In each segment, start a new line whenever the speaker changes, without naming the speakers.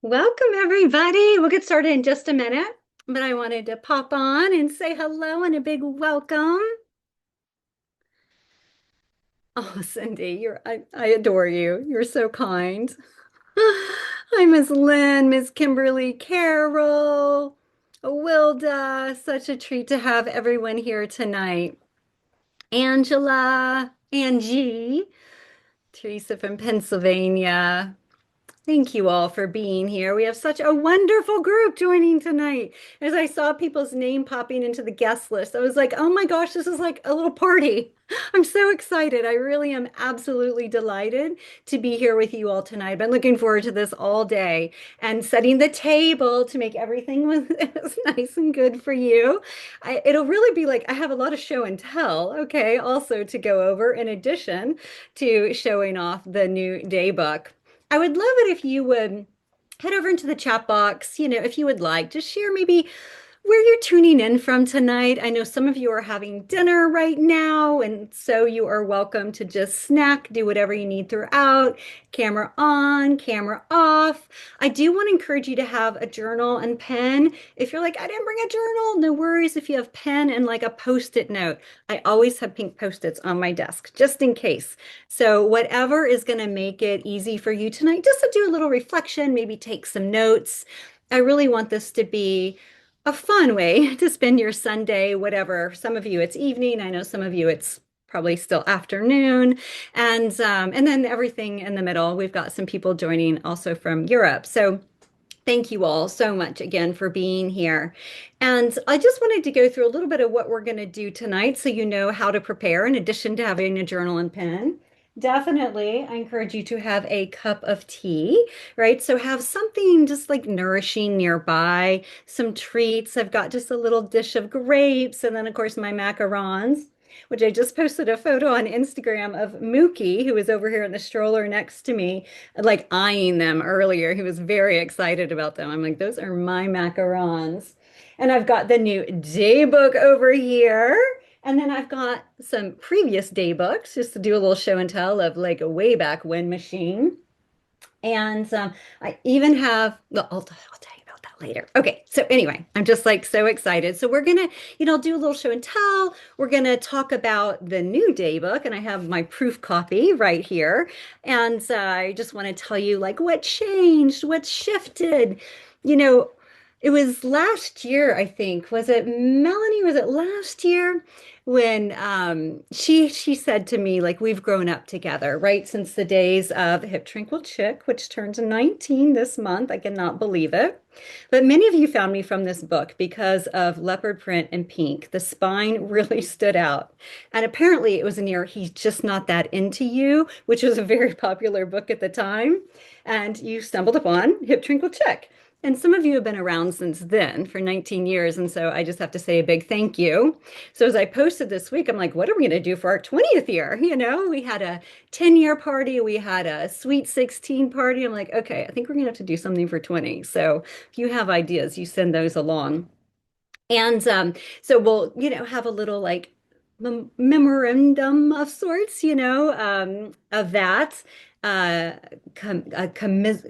Welcome, everybody. We'll get started in just a minute, but I wanted to pop on and say hello and a big welcome. Oh, Cindy, I adore you. You're so kind. Hi, Miss Lynn, Miss Kimberly, Carol, Wilda. Such a treat to have everyone here tonight. Angela, Angie, Teresa from Pennsylvania. Thank you all for being here. We have such a wonderful group joining tonight. As I saw people's name popping into the guest list, I was like, oh my gosh, this is like a little party. I'm so excited. I really am absolutely delighted to be here with you all tonight. I've been looking forward to this all day and setting the table to make everything was nice and good for you. It'll really be like I have a lot of show and tell, okay, also to go over in addition to showing off the new day book. I would love it if you would head over into the chat box, if you would like, just share maybe where you're tuning in from tonight. I know some of you are having dinner right now, and so you are welcome to just snack, do whatever you need throughout, camera on, camera off. I do want to encourage you to have a journal and pen. If you're like, I didn't bring a journal, no worries if you have pen and like a post-it note. I always have pink post-its on my desk, just in case. So whatever is going to make it easy for you tonight, just to do a little reflection, maybe take some notes. I really want this to be a fun way to spend your Sunday, whatever. Some of you it's evening. I know some of you it's probably still afternoon, and then everything in the middle. We've got some people joining also from Europe. So thank you all so much again for being here. And I just wanted to go through a little bit of what we're going to do tonight so you know how to prepare in addition to having a journal and pen. Definitely, I encourage you to have a cup of tea, right? So have something just like nourishing nearby, some treats. I've got just a little dish of grapes, and then, of course, my macarons, which I just posted a photo on Instagram of Mookie, who was over here in the stroller next to me, like eyeing them earlier. He was very excited about them. I'm like, those are my macarons. And I've got the new day book over here. And then I've got some previous day books just to do a little show and tell of like a way back when machine. And I even have, well, I'll tell you about that later. Okay, so anyway, I'm just like so excited. So we're gonna, do a little show and tell. We're gonna talk about the new day book, and I have my proof copy right here. And I just want to tell you like what changed, what shifted. You know, it was last year, I think. Was it Melanie? Was it last year when she said to me, like, we've grown up together, right? Since the days of Hip Tranquil Chick, which turns 19 this month. I cannot believe it. But many of you found me from this book because of leopard print and pink. The spine really stood out. And apparently it was near He's Just Not That Into You, which was a very popular book at the time. And you stumbled upon Hip Tranquil Chick. And some of you have been around since then for 19 years. And so I just have to say a big thank you. So as I posted this week, I'm like, what are we going to do for our 20th year? We had a 10-year party, we had a sweet 16 party. I'm like, okay, I think we're going to have to do something for 20. So if you have ideas, you send those along. And so we'll, have a little like memorandum of sorts, of that.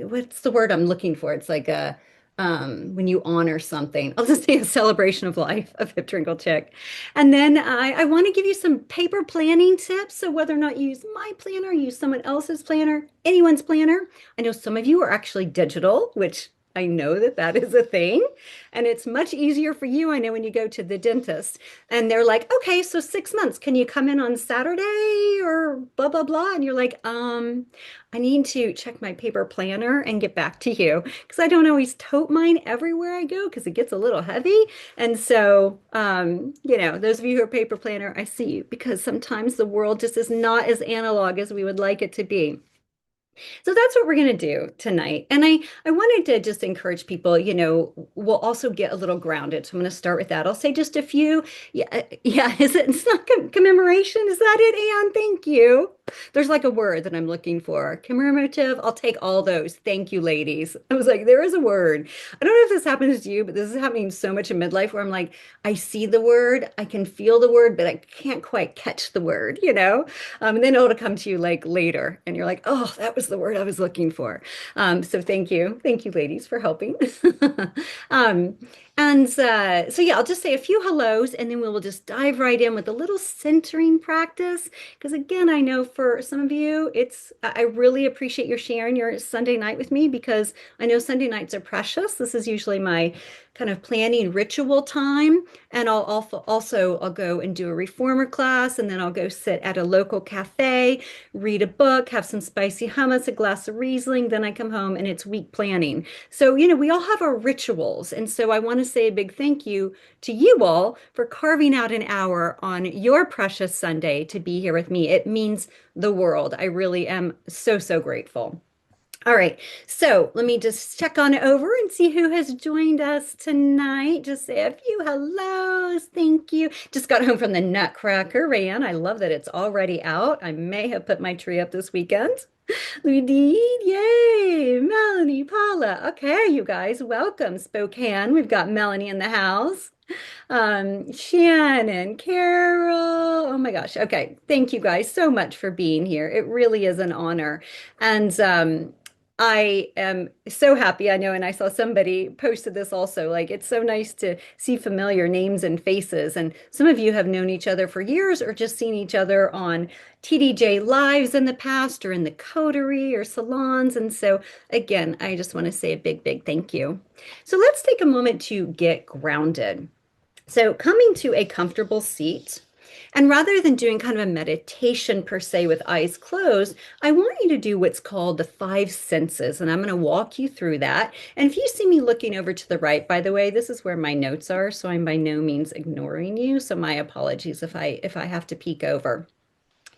What's the word I'm looking for? It's like a when you honor something. I'll just say a celebration of life of Hip Trinkle Chick. And then I want to give you some paper planning tips. So whether or not you use my planner, use someone else's planner, anyone's planner. I know some of you are actually digital, which I know that that is a thing. And it's much easier for you. I know when you go to the dentist and they're like, okay, so 6 months, can you come in on Saturday or blah, blah, blah? And you're like, I need to check my paper planner and get back to you because I don't always tote mine everywhere I go because it gets a little heavy. And so, those of you who are paper planner, I see you because sometimes the world just is not as analog as we would like it to be. So that's what we're going to do tonight. And I wanted to just encourage people, we'll also get a little grounded. So I'm going to start with that. I'll say just a few. Yeah, yeah. It's not commemoration. Is that it, Anne? Thank you. There's like a word that I'm looking for. Commemorative. I'll take all those. Thank you, ladies. I was like, there is a word. I don't know if this happens to you, but this is happening so much in midlife where I'm like, I see the word, I can feel the word, but I can't quite catch the word, you know? And then it'll come to you like later, and you're like, oh, that was the word I was looking for. So thank you. Thank you, ladies, for helping. Um, so yeah, I'll just say a few hellos and then we will just dive right in with a little centering practice. Because again, I know for some of you, I really appreciate your sharing your Sunday night with me because I know Sunday nights are precious. This is usually my kind of planning ritual time. And I'll go and do a reformer class, and then I'll go sit at a local cafe, read a book, have some spicy hummus, a glass of Riesling. Then I come home and it's week planning. So, we all have our rituals. And so I want to say a big thank you to you all for carving out an hour on your precious Sunday to be here with me. It means the world. I really am so, so grateful. All right, so let me just check on over and see who has joined us tonight. Just say a few hellos. Thank you. Just got home from the Nutcracker Ran. I love that it's already out. I may have put my tree up this weekend. We did. Yay. Melanie, Paula. Okay, you guys, welcome. Spokane. We've got Melanie in the house. Shannon, Carol. Oh my gosh. Okay. Thank you guys so much for being here. It really is an honor. And I am so happy. I know, and I saw somebody posted this also. Like, it's so nice to see familiar names and faces. And some of you have known each other for years or just seen each other on TDJ lives in the past or in the coterie or salons. And so, again, I just want to say a big, big thank you. So let's take a moment to get grounded. So, coming to a comfortable seat, and rather than doing kind of a meditation per se with eyes closed, I want you to do what's called the five senses. And I'm going to walk you through that. And if you see me looking over to the right, by the way, this is where my notes are. So I'm by no means ignoring you. So my apologies if I have to peek over.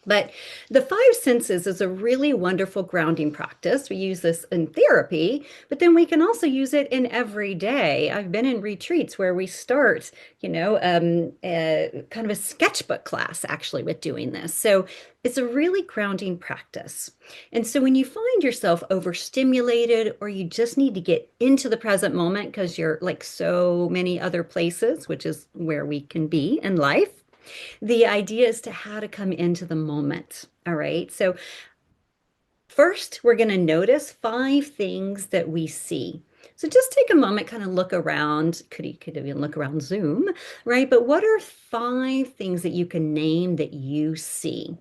But the five senses is a really wonderful grounding practice. We use this in therapy, but then we can also use it in every day. I've been in retreats where we start, kind of a sketchbook class actually with doing this. So it's a really grounding practice. And so when you find yourself overstimulated or you just need to get into the present moment because you're like so many other places, which is where we can be in life, the idea is to how to come into the moment. All right. So first, we're going to notice five things that we see. So just take a moment, kind of look around. Could even look around Zoom, right? But what are five things that you can name that you see?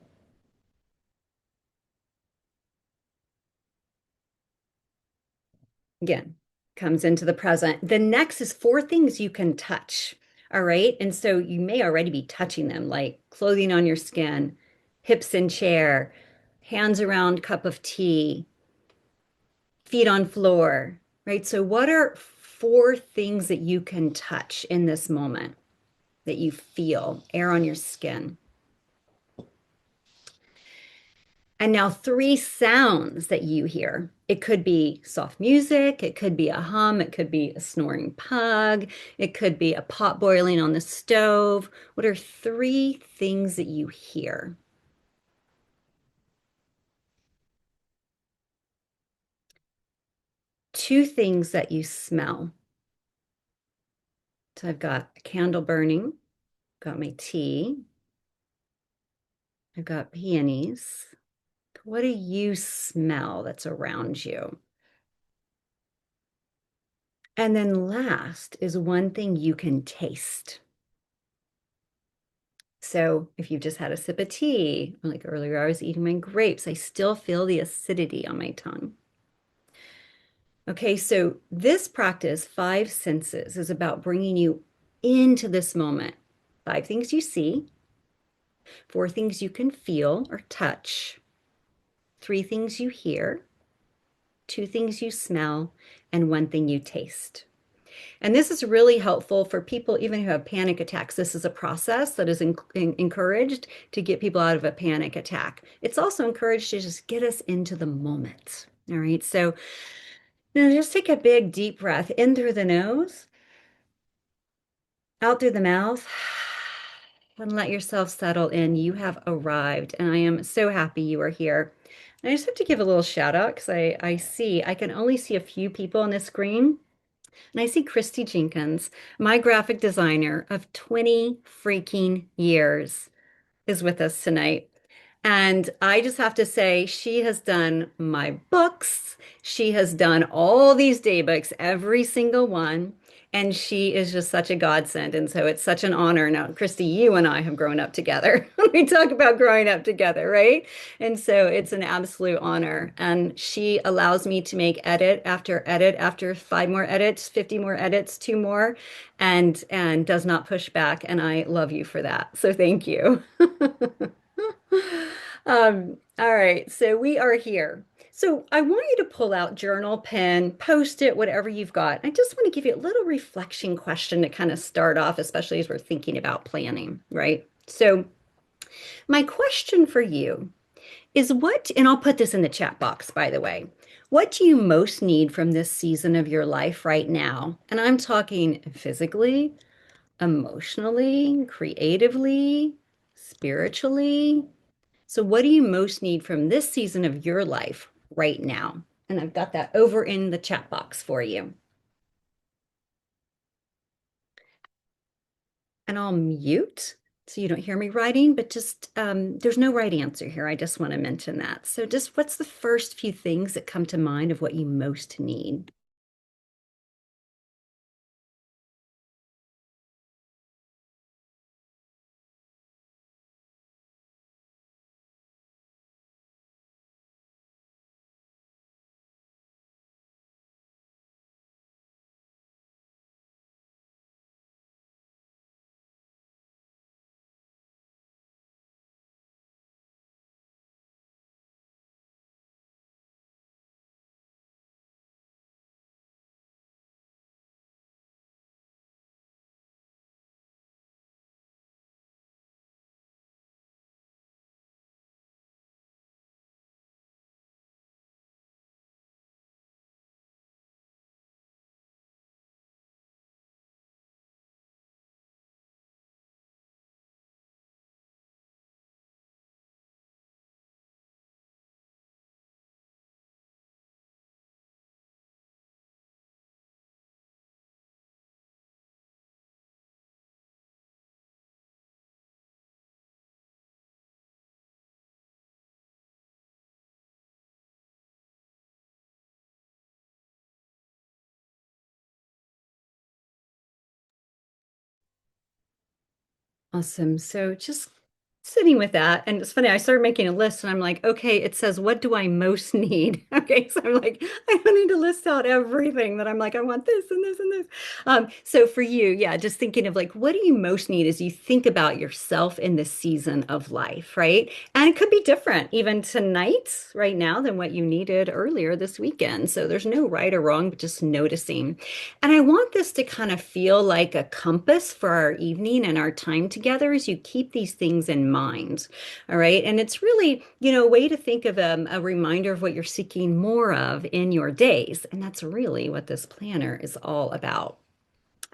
Again, comes into the present. The next is four things you can touch. All right. And so you may already be touching them, like clothing on your skin, hips in chair, hands around cup of tea, feet on floor, right? So what are four things that you can touch in this moment that you feel, air on your skin? And now three sounds that you hear. It could be soft music, it could be a hum, it could be a snoring pug, it could be a pot boiling on the stove. What are three things that you hear? Two things that you smell. So I've got a candle burning, got my tea, I've got peonies. What do you smell that's around you? And then last is one thing you can taste. So if you've just had a sip of tea, like earlier, I was eating my grapes, I still feel the acidity on my tongue. Okay, so this practice, five senses, is about bringing you into this moment. Five things you see, four things you can feel or touch, three things you hear, two things you smell, and one thing you taste. And this is really helpful for people, even who have panic attacks. This is a process that is encouraged to get people out of a panic attack. It's also encouraged to just get us into the moment. All right. So now just take a big, deep breath in through the nose, out through the mouth. And let yourself settle in. You have arrived, and I am so happy you are here. And I just have to give a little shout out because I can only see a few people on this screen. And I see Christy Jenkins, my graphic designer of 20 freaking years, is with us tonight. And I just have to say, she has done my books. She has done all these day books, every single one. And she is just such a godsend. And so it's such an honor. Now, Christy, you and I have grown up together. We talk about growing up together, right? And so it's an absolute honor. And she allows me to make edit after five more edits, 50 more edits, two more, and does not push back. And I love you for that. So thank you. All right, so we are here. So I want you to pull out journal, pen, post it, whatever you've got. I just want to give you a little reflection question to kind of start off, especially as we're thinking about planning, right? So my question for you is what, and I'll put this in the chat box, by the way. What do you most need from this season of your life right now? And I'm talking physically, emotionally, creatively, spiritually. So, what do you most need from this season of your life right now? And I've got that over in the chat box for you. And I'll mute so you don't hear me writing, but just there's no right answer here. I just want to mention that. So, just what's the first few things that come to mind of what you most need? Awesome. So just sitting with that. And it's funny, I started making a list and I'm like, okay, it says, what do I most need? Okay. So I'm like, I don't need to list out everything that I'm like, I want this and this and this. So for you, yeah, just thinking of like, what do you most need as you think about yourself in this season of life, right? And it could be different even tonight, right now, than what you needed earlier this weekend. So there's no right or wrong, but just noticing. And I want this to kind of feel like a compass for our evening and our time together as you keep these things in mind. All right. And it's really, a way to think of a reminder of what you're seeking more of in your days. And that's really what this planner is all about.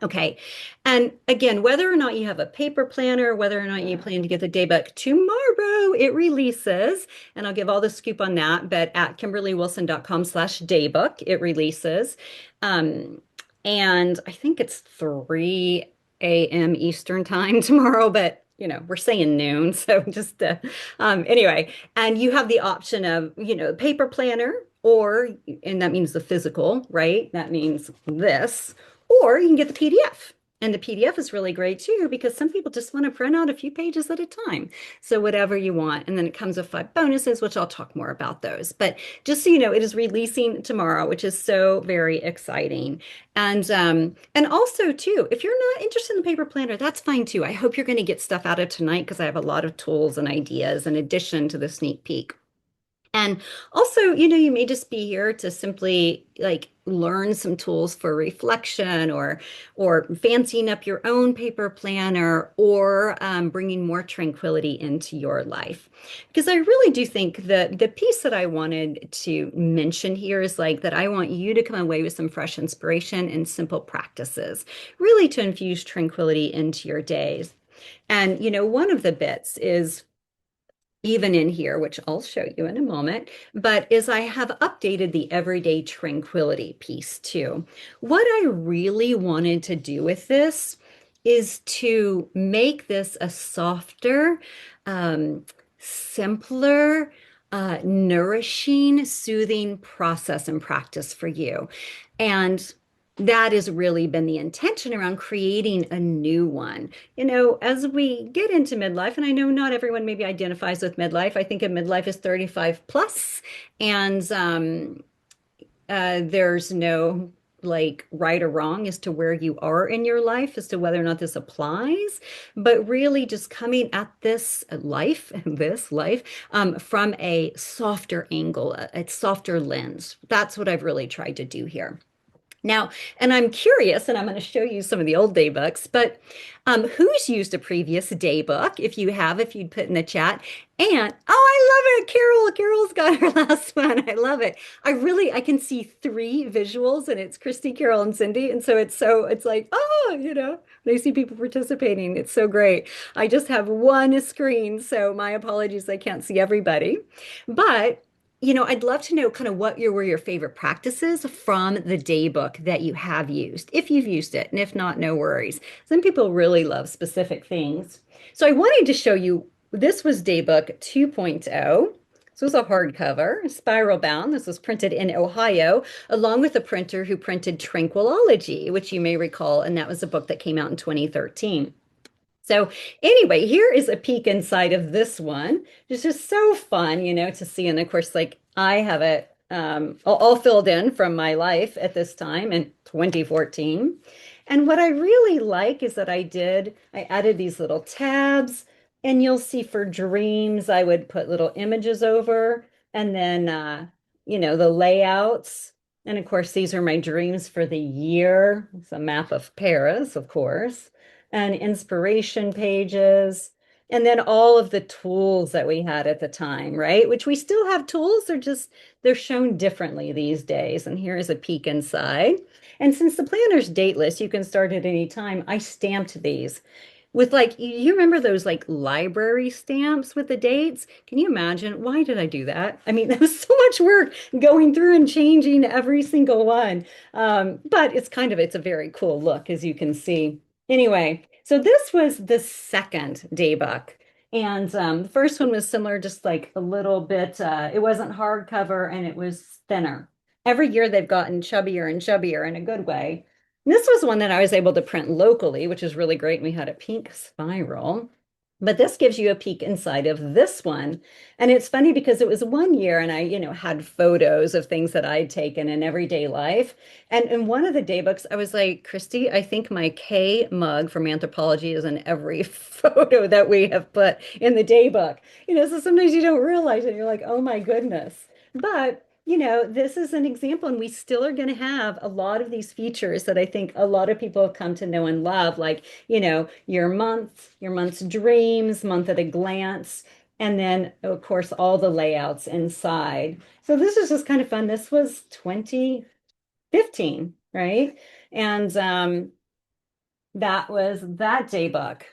Okay. And again, whether or not you have a paper planner, whether or not you plan to get the daybook tomorrow, it releases, and I'll give all the scoop on that, but at kimberlywilson.com/daybook, it releases. Um, and I think it's 3 a.m. Eastern time tomorrow, but we're saying noon. So just anyway, and you have the option of, paper planner or, and that means the physical, right? That means this. Or you can get the PDF. And the PDF is really great too, because some people just want to print out a few pages at a time. So whatever you want. And then it comes with 5 bonuses, which I'll talk more about those. But just so you know, it is releasing tomorrow, which is so very exciting. And also too, if you're not interested in the paper planner, that's fine too. I hope you're going to get stuff out of tonight because I have a lot of tools and ideas in addition to the sneak peek. And also, you may just be here to simply like learn some tools for reflection or fancying up your own paper planner or bringing more tranquility into your life. Because I really do think that the piece that I wanted to mention here is like that I want you to come away with some fresh inspiration and simple practices, really to infuse tranquility into your days. And, one of the bits is even in here, which I'll show you in a moment, but is I have updated the everyday tranquility piece too. What I really wanted to do with this is to make this a softer, simpler, nourishing, soothing process and practice for you. And that has really been the intention around creating a new one. As we get into midlife, and I know not everyone maybe identifies with midlife. I think a midlife is 35 plus, and there's no like right or wrong as to where you are in your life as to whether or not this applies, but really just coming at this life, from a softer angle, a softer lens. That's what I've really tried to do here. Now, and I'm curious, and I'm going to show you some of the old day books, but who's used a previous day book? If you have, if you'd put in the chat. And oh, I love it, Carol. Carol's got her last one. I love it. I can see three visuals, and it's Christy, Carol, and Cindy. And so it's like, oh, when I see people participating, it's so great. I just have one screen, so my apologies, I can't see everybody. But I'd love to know kind of what were your favorite practices from the day book that you have used, if you've used it, and if not, no worries. Some people really love specific things. So I wanted to show you, this was Daybook 2.0. This was a hardcover, spiral bound. This was printed in Ohio, along with a printer who printed Tranquilology, which you may recall, and that was a book that came out in 2013. So anyway, here is a peek inside of this one. It's just so fun, to see. And of course, like I have it all filled in from my life at this time in 2014. And what I really like is that I added these little tabs, and you'll see for dreams, I would put little images over, and then, the layouts. And of course, these are my dreams for the year. It's a map of Paris, of course, and inspiration pages, and then all of the tools that we had at the time, right? Which we still have tools, they're shown differently these days. And here's a peek inside. And since the planner's dateless, you can start at any time. I stamped these with like, you remember those like library stamps with the dates? Can you imagine? Why did I do that? I mean, that was so much work going through and changing every single one. But it's a very cool look, as you can see. Anyway, so this was the second day book. And the first one was similar, just like a little bit, it wasn't hardcover and it was thinner. Every year they've gotten chubbier and chubbier in a good way. And this was one that I was able to print locally, which is really great. We had a pink spiral. But this gives you a peek inside of this one. And it's funny because it was one year and I, had photos of things that I'd taken in everyday life. And in one of the day books, I was like, Christy, I think my K mug from anthropology is in every photo that we have put in the day book. So sometimes you don't realize it. You're like, oh my goodness. But this is an example, and we still are going to have a lot of these features that I think a lot of people have come to know and love, like, your month's dreams, month at a glance, and then, of course, all the layouts inside. So this is just kind of fun. This was 2015, right? And that was that day book.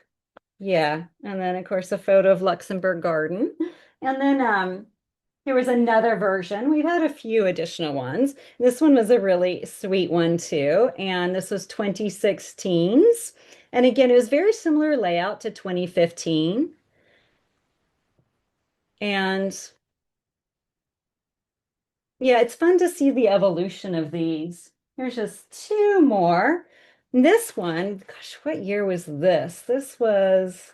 Yeah. And then, of course, a photo of Luxembourg Garden. And then there was another version. We've had a few additional ones. This one was a really sweet one too. And this was 2016's. And again, it was very similar layout to 2015. And yeah, it's fun to see the evolution of these. Here's just two more. This one, gosh, what year was this? This was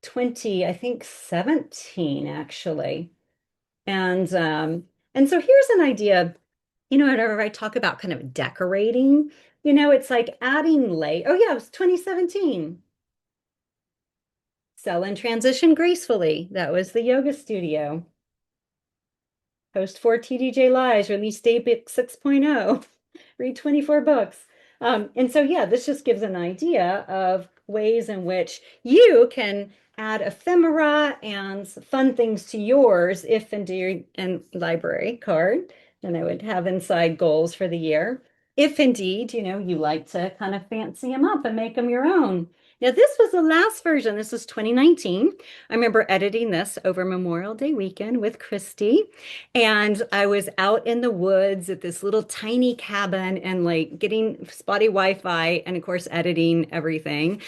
20, I think 17 actually. And so here's an idea, whenever I talk about kind of decorating, it's like adding oh yeah, it was 2017. Sell and transition gracefully. That was the yoga studio. Host 4 TDJ Lives, release daybook 6.0. Read 24 books. And so, yeah, this just gives an idea of ways in which you can add ephemera and fun things to yours if indeed, and library card, and I would have inside goals for the year. If indeed, you like to kind of fancy them up and make them your own. Now, this was the last version. This was 2019. I remember editing this over Memorial Day weekend with Christy. And I was out in the woods at this little tiny cabin and like getting spotty Wi-Fi and, of course, editing everything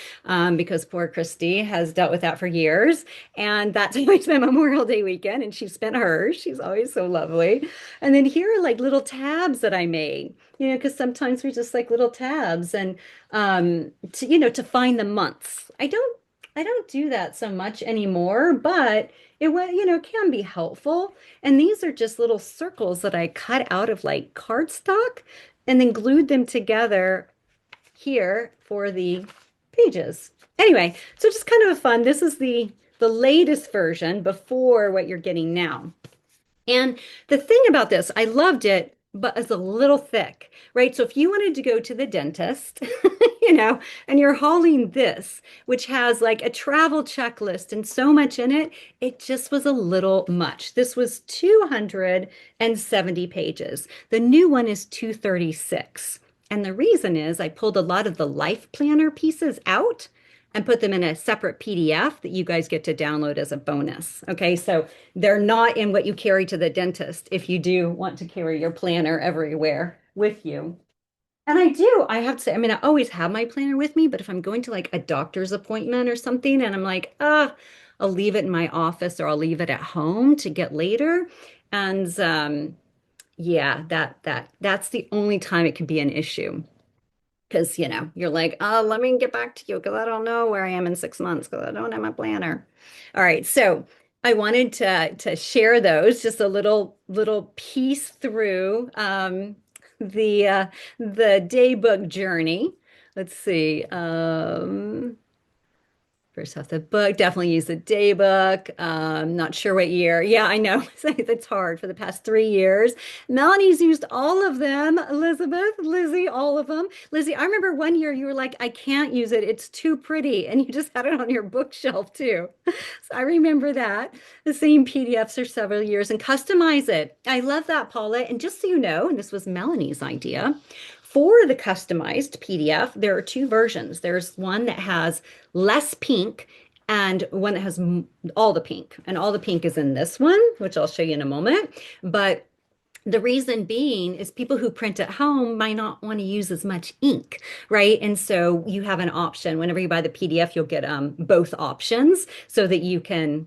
because poor Christy has dealt with that for years. And that's always my Memorial Day weekend. And she spent hers. She's always so lovely. And then here are like little tabs that I made, because sometimes we just like little tabs. And to find the months. I don't do that so much anymore, but it was, can be helpful. And these are just little circles that I cut out of like cardstock and then glued them together here for the pages. Anyway, so just kind of a fun. This is the latest version before what you're getting now. And the thing about this, I loved it, but it's a little thick, right? So if you wanted to go to the dentist, and you're hauling this, which has like a travel checklist and so much in it, it just was a little much. This was 270 pages. The new one is 236. And the reason is I pulled a lot of the life planner pieces out and put them in a separate PDF that you guys get to download as a bonus. Okay, so they're not in what you carry to the dentist if you do want to carry your planner everywhere with you. And I do, I have to say, I mean, I always have my planner with me, but if I'm going to like a doctor's appointment or something and I'm like, I'll leave it in my office or I'll leave it at home to get later. And yeah, that's the only time it can be an issue. Because, you're like, oh, let me get back to you because I don't know where I am in 6 months because I don't have my planner. All right. So I wanted to share those, just a little piece through the daybook journey. Let's see. First off the book, definitely use the daybook. Not sure what year. Yeah, I know. It's hard for the past 3 years. Melanie's used all of them. Elizabeth, Lizzie, all of them. Lizzie, I remember one year you were like, I can't use it. It's too pretty. And you just had it on your bookshelf too. So I remember that. The same PDFs for several years and customize it. I love that, Paula. And just so you know, and this was Melanie's idea, for the customized PDF, there are two versions. There's one that has less pink and one that has all the pink. And all the pink is in this one, which I'll show you in a moment. But the reason being is people who print at home might not want to use as much ink, right? And so you have an option. Whenever you buy the PDF, you'll get both options so that you can,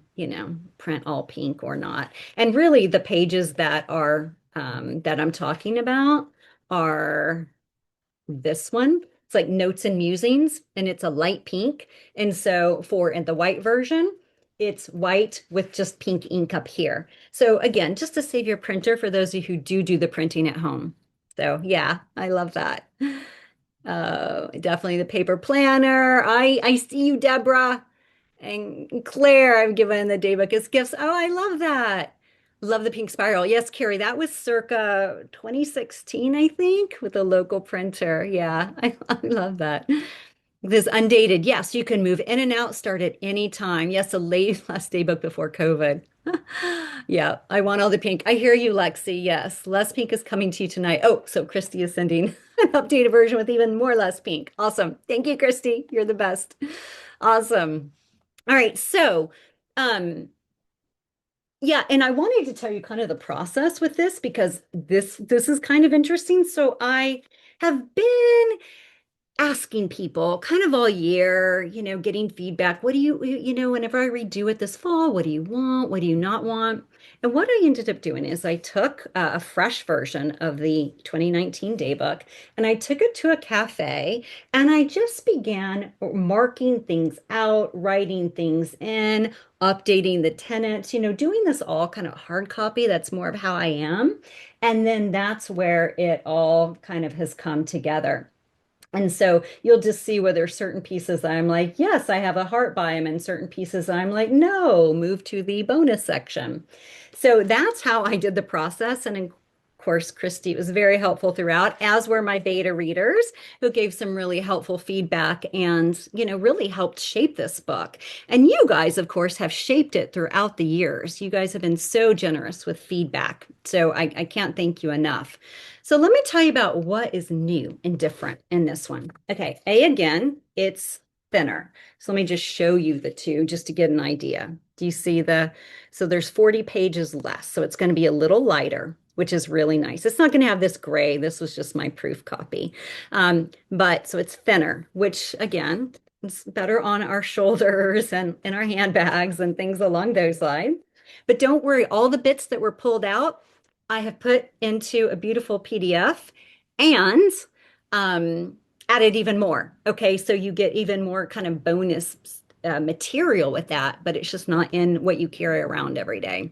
print all pink or not. And really, the pages that are that I'm talking about are this one. It's like notes and musings, and it's a light pink. And so in the white version, it's white with just pink ink up here. So again, just to save your printer for those of you who do the printing at home. So yeah, I love that. Definitely the paper planner. I see you, Deborah. And Claire, I've given the daybook as gifts. Oh, I love that. Love the pink spiral. Yes, Carrie, that was circa 2016, I think, with a local printer. Yeah, I love that. This undated. Yes, you can move in and out, start at any time. Yes, a last daybook before COVID. Yeah, I want all the pink. I hear you, Lexi. Yes, less pink is coming to you tonight. Oh, so Christy is sending an updated version with even more less pink. Awesome. Thank you, Christy. You're the best. Awesome. All right, so yeah, and I wanted to tell you kind of the process with this because this is kind of interesting. So I have been asking people kind of all year, getting feedback. What do whenever I redo it this fall, what do you want? What do you not want? And what I ended up doing is I took a fresh version of the 2019 daybook and I took it to a cafe and I just began marking things out, writing things in, updating the tenets, doing this all kind of hard copy. That's more of how I am. And then that's where it all kind of has come together. And so you'll just see where there's certain pieces I'm like, yes, I have a heart by them, and certain pieces I'm like, no, move to the bonus section. So that's how I did the process. And of course, Christy was very helpful throughout, as were my beta readers who gave some really helpful feedback and, really helped shape this book. And you guys, of course, have shaped it throughout the years. You guys have been so generous with feedback. So I can't thank you enough. So let me tell you about what is new and different in this one. Okay, again, it's thinner. So let me just show you the two just to get an idea. Do you see so there's 40 pages less. So it's going to be a little lighter, which is really nice. It's not going to have this gray. This was just my proof copy. But so it's thinner, which again, it's better on our shoulders and in our handbags and things along those lines. But don't worry, all the bits that were pulled out, I have put into a beautiful PDF and added even more. Okay, so you get even more kind of bonus material with that, but it's just not in what you carry around every day.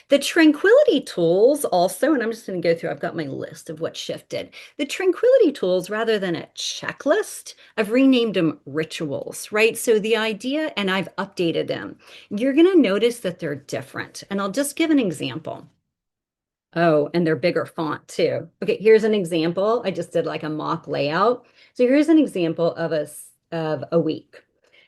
The Tranquility Tools also, and I'm just going to go through, I've got my list of what shifted. The Tranquility Tools, rather than a checklist, I've renamed them rituals, right? So the idea, and I've updated them. You're going to notice that they're different. And I'll just give an example. Oh, and they're bigger font too. Okay, here's an example. I just did like a mock layout. So here's an example of a week.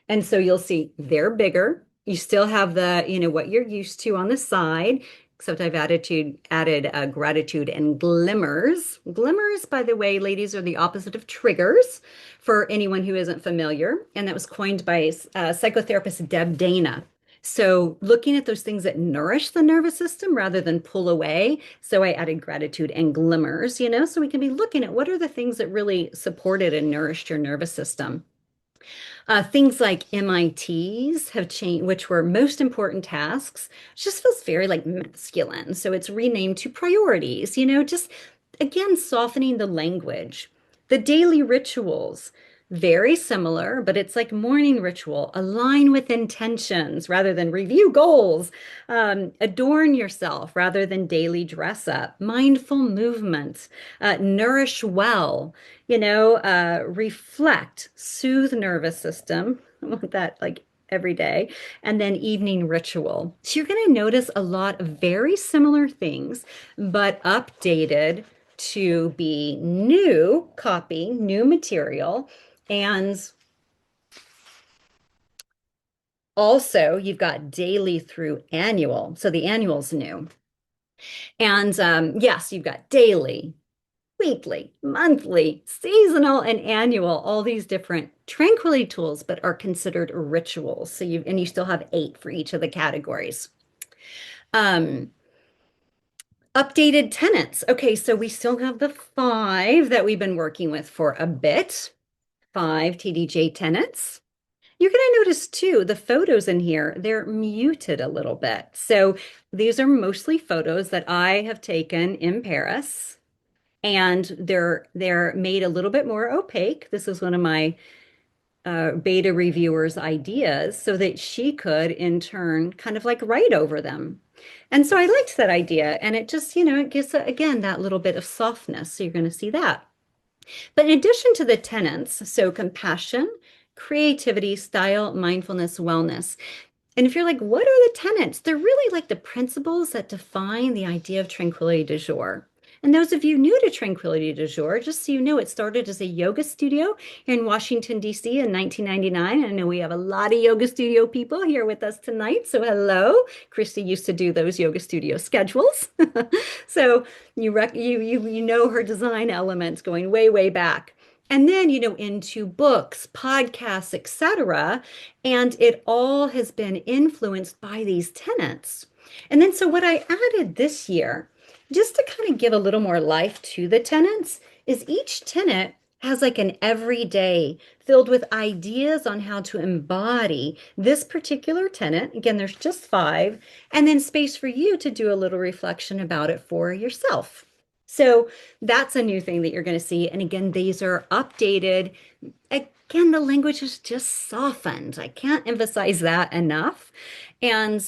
And so you'll see they're bigger. You still have what you're used to on the side, except I've added gratitude and glimmers. Glimmers, by the way, ladies, are the opposite of triggers for anyone who isn't familiar. And that was coined by psychotherapist Deb Dana. So looking at those things that nourish the nervous system rather than pull away. So I added gratitude and glimmers, so we can be looking at what are the things that really supported and nourished your nervous system. Things like MITs have changed, which were most important tasks. It just feels very like masculine. So it's renamed to priorities, just again, softening the language. The daily rituals, very similar, but it's like morning ritual, align with intentions rather than review goals, adorn yourself rather than daily dress up, mindful movement, nourish well, reflect, soothe nervous system. I want that like every day, and then evening ritual. So you're going to notice a lot of very similar things, but updated to be new copy, new material. And also, you've got daily through annual. So the annual's new. And yes, you've got daily, weekly, monthly, seasonal, and annual, all these different tranquility tools, but are considered rituals. So you still have 8 for each of the categories. Updated tenants. Okay, so we still have the 5 that we've been working with for a bit. 5 TDJ tenants. You're going to notice too, the photos in here, they're muted a little bit. So these are mostly photos that I have taken in Paris, and they're made a little bit more opaque. This is one of my beta reviewers' ideas, so that she could in turn kind of like write over them. And so I liked that idea, and it just, it gives again that little bit of softness. So you're going to see that. But in addition to the tenets, so compassion, creativity, style, mindfulness, wellness. And if you're like, what are the tenets? They're really like the principles that define the idea of tranquility du jour. And those of you new to Tranquility du Jour, just so you know, it started as a yoga studio here in Washington, D.C. in 1999. I know we have a lot of yoga studio people here with us tonight. So hello. Christy used to do those yoga studio schedules. So you know her design elements going way, way back. And then, into books, podcasts, etc. And it all has been influenced by these tenets. And then, so what I added this year, just to kind of give a little more life to the tenets, is each tenet has like an everyday filled with ideas on how to embody this particular tenet. Again, there's just 5, and then space for you to do a little reflection about it for yourself. So that's a new thing that you're going to see. And again, these are updated. Again, the language is just softened. I can't emphasize that enough. And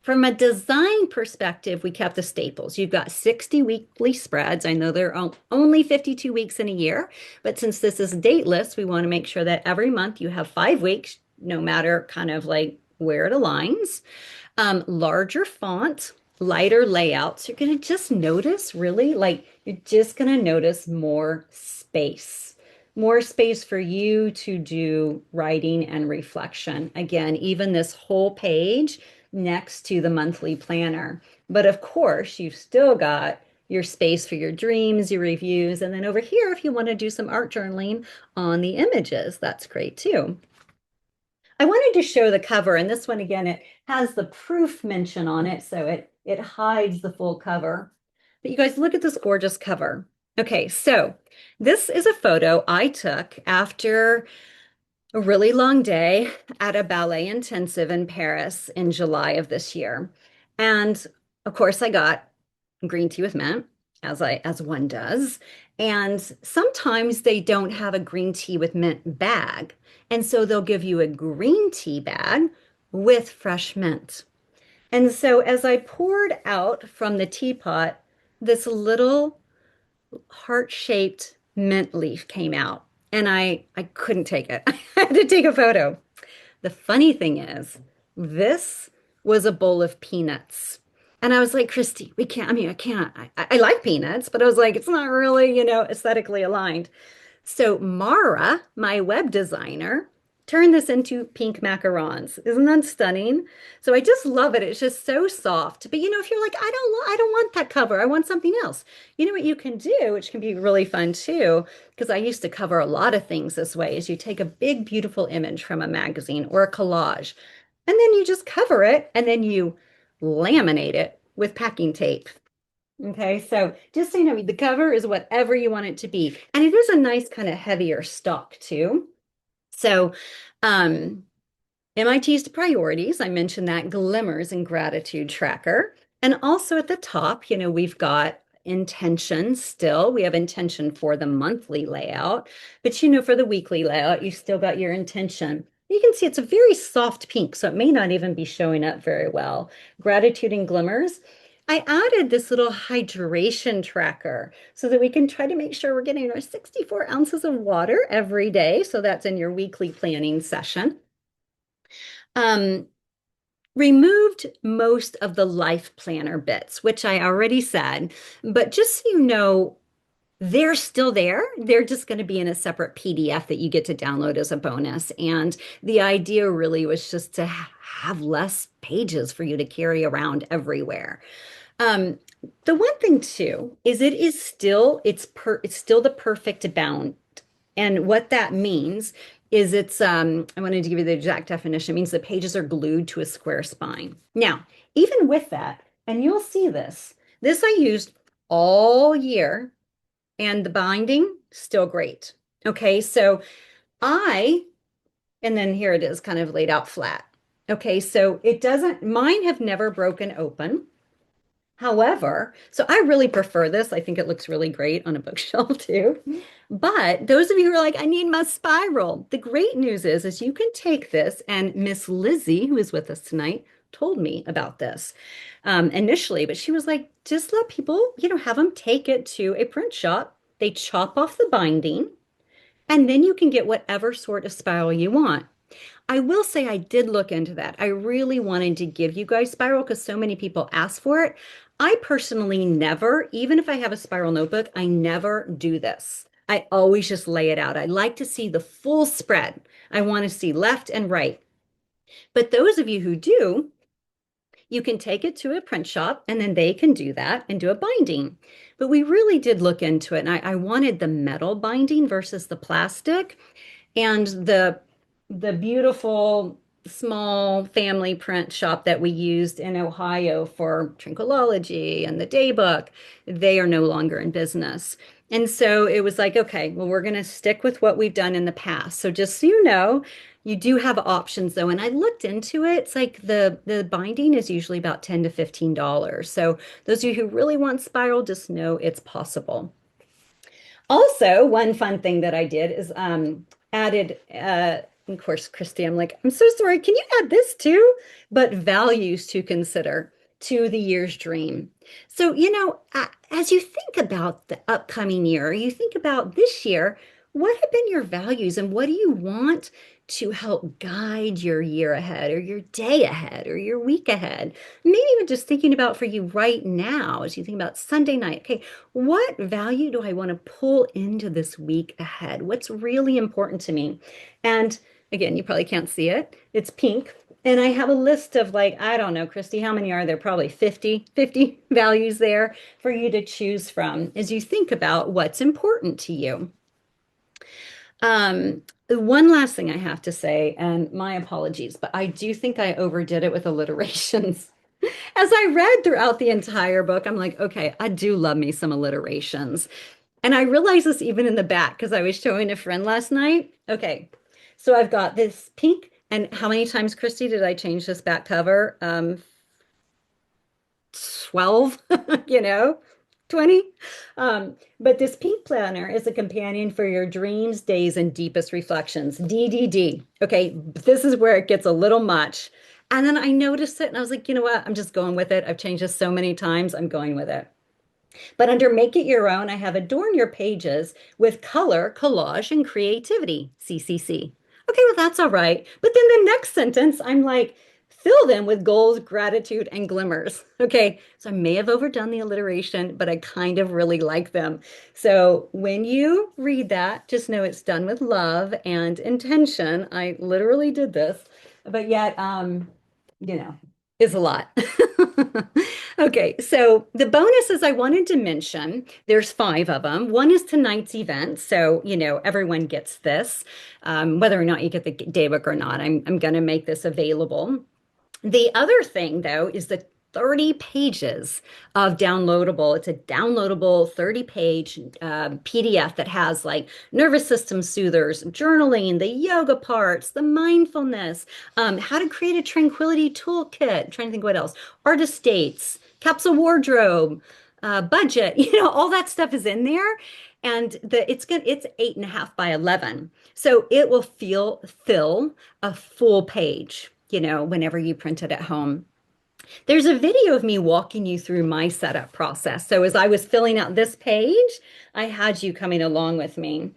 from a design perspective, we kept the staples. You've got 60 weekly spreads. I know there are only 52 weeks in a year, but since this is dateless, we want to make sure that every month you have 5 weeks, no matter kind of like where it aligns. Larger font, lighter layouts. You're going to just notice really you're just going to notice more space for you to do writing and reflection. Again, even this whole page next to the monthly planner. But of course, you've still got your space for your dreams, your reviews. And then over here, if you want to do some art journaling on the images, that's great too. I wanted to show the cover, and this one again, it has the proof mention on it, so it hides the full cover. But you guys look at this gorgeous cover. Okay, so this is a photo I took after a really long day at a ballet intensive in Paris in July of this year. And of course, I got green tea with mint, as one does. And sometimes they don't have a green tea with mint bag. And so they'll give you a green tea bag with fresh mint. And so as I poured out from the teapot, this little heart-shaped mint leaf came out. And I couldn't take it. I had to take a photo. The funny thing is, this was a bowl of peanuts. And I was like, Christy, we can't, I mean, I can't. I like peanuts, but I was like, it's not really, aesthetically aligned. So Mara, my web designer, turned this into pink macarons. Isn't that stunning? So I just love it. It's just so soft. But if you're like, I don't want that cover. I want something else. You know what you can do, which can be really fun too, because I used to cover a lot of things this way, is you take a big, beautiful image from a magazine or a collage, and then you just cover it and then you laminate it with packing tape. Okay, so just so you know, the cover is whatever you want it to be. And it is a nice kind of heavier stock too. So, um, MIT's priorities, I mentioned that glimmers and gratitude tracker. And also at the top, we've got intention still. We have intention for the monthly layout, but for the weekly layout, you still got your intention. You can see it's a very soft pink, so it may not even be showing up very well. Gratitude and glimmers. I added this little hydration tracker so that we can try to make sure we're getting our 64 ounces of water every day. So that's in your weekly planning session. Um, Removed most of the life planner bits, which I already said, but just so you know, they're still there. They're just going to be in a separate PDF that you get to download as a bonus. And the idea really was just to have less pages for you to carry around everywhere. Um, the one thing too is it's still the perfect bound. And what that means is I wanted to give you the exact definition. It means the pages are glued to a square spine. Now, even with that, and you'll see this I used all year, and the binding still great. Okay, so I and then here it is kind of laid out flat. Okay, so mine have never broken open. However, so I really prefer this. I think it looks really great on a bookshelf too. But those of you who are like, I need my spiral, the great news is you can take this, and Miss Lizzie, who is with us tonight, told me about this initially, but she was like, just let people, have them take it to a print shop. They chop off the binding, and then you can get whatever sort of spiral you want. I will say I did look into that. I really wanted to give you guys spiral because so many people ask for it. I personally never, even if I have a spiral notebook, I never do this. I always just lay it out. I like to see the full spread. I want to see left and right. But those of you who do, you can take it to a print shop and then they can do that and do a binding. But we really did look into it, and I wanted the metal binding versus the plastic. And the beautiful small family print shop that we used in Ohio for Tranquilology and the Daybook, they are no longer in business. And so it was like, okay, well, we're going to stick with what we've done in the past. So just so you know, you do have options though. And I looked into it. It's like the binding is usually about $10 to $15. So those of you who really want spiral, just know it's possible. Also, one fun thing that I did is added, of course, Christy, I'm like, I'm so sorry. Can you add this too? But values to consider to the year's dream. So, as you think about the upcoming year, you think about this year, what have been your values and what do you want to help guide your year ahead or your day ahead or your week ahead? Maybe even just thinking about for you right now as you think about Sunday night. Okay, what value do I want to pull into this week ahead? What's really important to me? And again, you probably can't see it. It's pink. And I have a list of like, I don't know, Christy, how many are there? Probably 50 values there for you to choose from as you think about what's important to you. One last thing I have to say, and my apologies, but I do think I overdid it with alliterations. As I read throughout the entire book, I'm like, okay, I do love me some alliterations. And I realized this even in the back because I was showing a friend last night. Okay, so I've got this pink, and how many times, Christy, did I change this back cover? 12, you know, 20. But this pink planner is a companion for your dreams, days, and deepest reflections. DDD. Okay, this is where it gets a little much. And then I noticed it and I was like, you know what? I'm just going with it. I've changed this so many times. I'm going with it. But under Make It Your Own, I have Adorn Your Pages with Color, Collage, and Creativity, CCC. Okay, well, that's all right. But then the next sentence, I'm like, fill them with goals, gratitude, and glimmers. Okay, so I may have overdone the alliteration, but I kind of really like them. So when you read that, just know it's done with love and intention. I literally did this, but yet, you know, is a lot. Okay, so the bonuses I wanted to mention, there's five of them. One is tonight's event, so everyone gets this, whether or not you get the daybook or not. I'm going to make this available. The other thing, though, is the 30 pages of downloadable. It's a downloadable 30-page PDF that has like nervous system soothers, journaling, the yoga parts, the mindfulness, how to create a tranquility toolkit. I'm trying to think what else. Artist dates, capsule wardrobe, budget. All that stuff is in there. And it's 8.5 by 11. So it will fill a full page, whenever you print it at home. There's a video of me walking you through my setup process. So as I was filling out this page, I had you coming along with me.